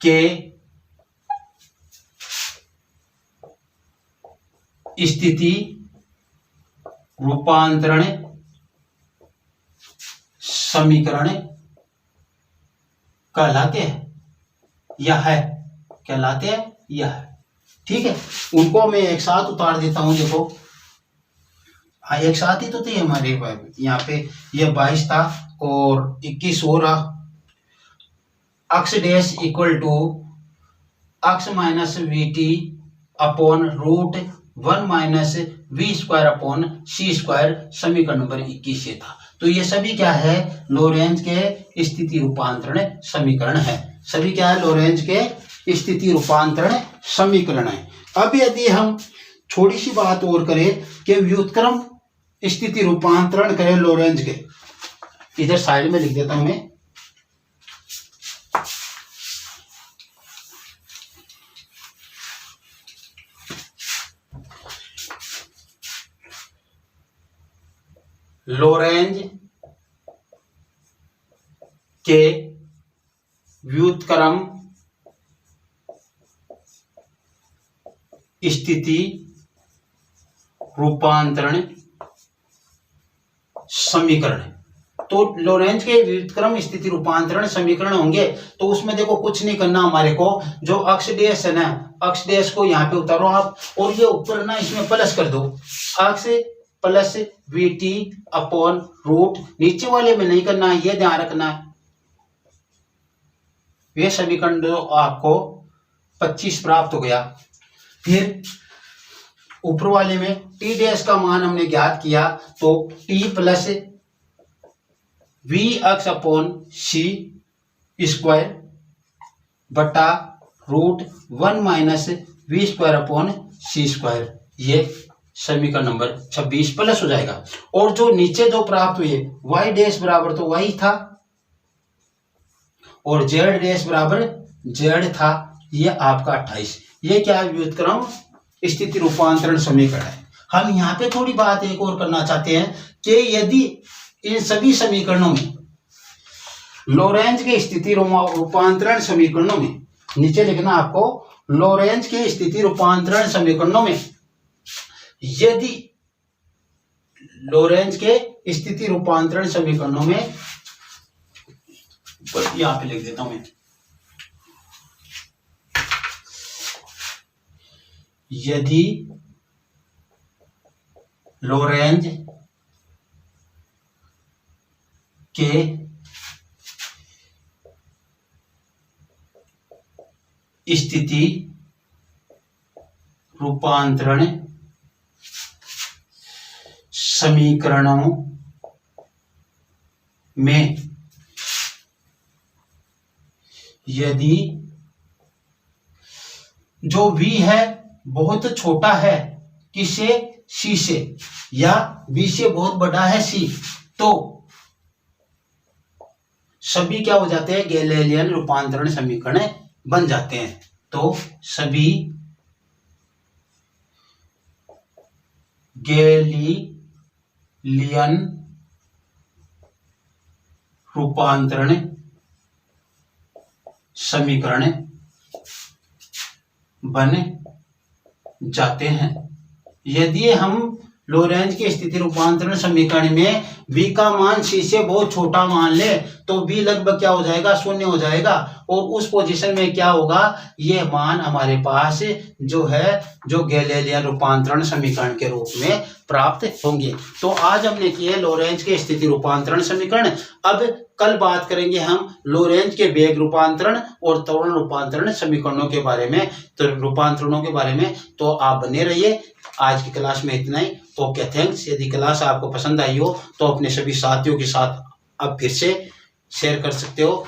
के स्थिति रूपांतरण समीकरण कहलाते हैं, यह है, कहलाते हैं, यह है। ठीक है, उनको मैं एक साथ उतार देता हूं। देखो एक साथ ही तो थे हमारे यहाँ पे, ये 22 था और 21 हो रहा। X dash equal to x minus we t upon root 1 minus v² समीकरण नंबर 21 ये था। तो ये सभी क्या है, लोरेंज के स्थिति रूपांतरण समीकरण है। सभी क्या है, लोरेंज के स्थिति रूपांतरण समीकरण है। अब यदि हम थोड़ी सी बात और करें कि व्युत्क्रम स्थिति रूपांतरण करें लोरेंज के, इधर साइड में लिख देता हूं मैं। लोरेंज के व्युत्क्रम स्थिति रूपांतरण समीकरण। तो लोरेंज के व्युत्क्रम स्थिति रूपांतरण समीकरण होंगे तो उसमें देखो कुछ नहीं करना हमारे को, जो अक्ष डेश है ना, अक्ष डेश को यहाँ पे उतारो आप और ये ऊपर ना इसमें प्लस कर दो, अक्ष प्लस VT अपॉन रूट, नीचे वाले में नहीं करना है, ये ध्यान रखना है। ये समीकरण जो आपको 25 प्राप्त हो गया। फिर ऊपर वाले में T डैश का मान हमने ज्ञात किया तो T plus V x upon C square बटा root 1 minus V² upon C square, ये समीकरण नंबर 26 प्लस हो जाएगा। और जो नीचे जो प्राप्त हुए y डैश बराबर तो y था और z डैश बराबर z था, ये आपका 28। ये क्या है, व्युत्क्रम स्थिति रूपांतरण समीकरण है। हम यहाँ पे थोड़ी बात एक और करना चाहते हैं कि यदि इन सभी समीकरणों में, लोरेंज के स्थिति रूपांतरण समीकरणों में, नीचे लिखना आपको, लोरेंज के स्थिति रूपांतरण समीकरणों में यदि लोरेंज के स्थिति रूपांतरण समीकरणों में, यहां पे लिख देता हूं मैं, यदि लोरेंज के स्थिति रूपांतरण समीकरणों में यदि जो v है बहुत छोटा है किससे, c से, या v से बहुत बड़ा है c, तो सभी क्या हो जाते हैं, गैलीलियन रूपांतरण समीकरण बन जाते हैं। तो सभी गैलीलियन रूपांतरण समीकरण बन जाते हैं। यदि हम लोरेंज के स्थिति रूपांतरण समीकरण में v का मान c से बहुत छोटा मान ले तो v लगभग क्या हो जाएगा, शून्य हो जाएगा, और उस पोजीशन में क्या होगा, ये मान हमारे पास जो है जो गैलीलियन रूपांतरण समीकरण के रूप में प्राप्त होंगे। तो आज हमने किए लोरेंज के स्थिति रूपांतरण समीकरण। अब कल बात करेंगे हम लोरेंज के वेग रूपांतरण और त्वरण रूपांतरण समीकरणों के बारे में, तो रूपांतरणों के बारे में। तो आप बने रहिए। आज की क्लास में इतना ही। Okay, thanks. यदि क्लास आपको पसंद आई हो तो अपने सभी साथियों के साथ अब फिर से शेयर कर सकते हो।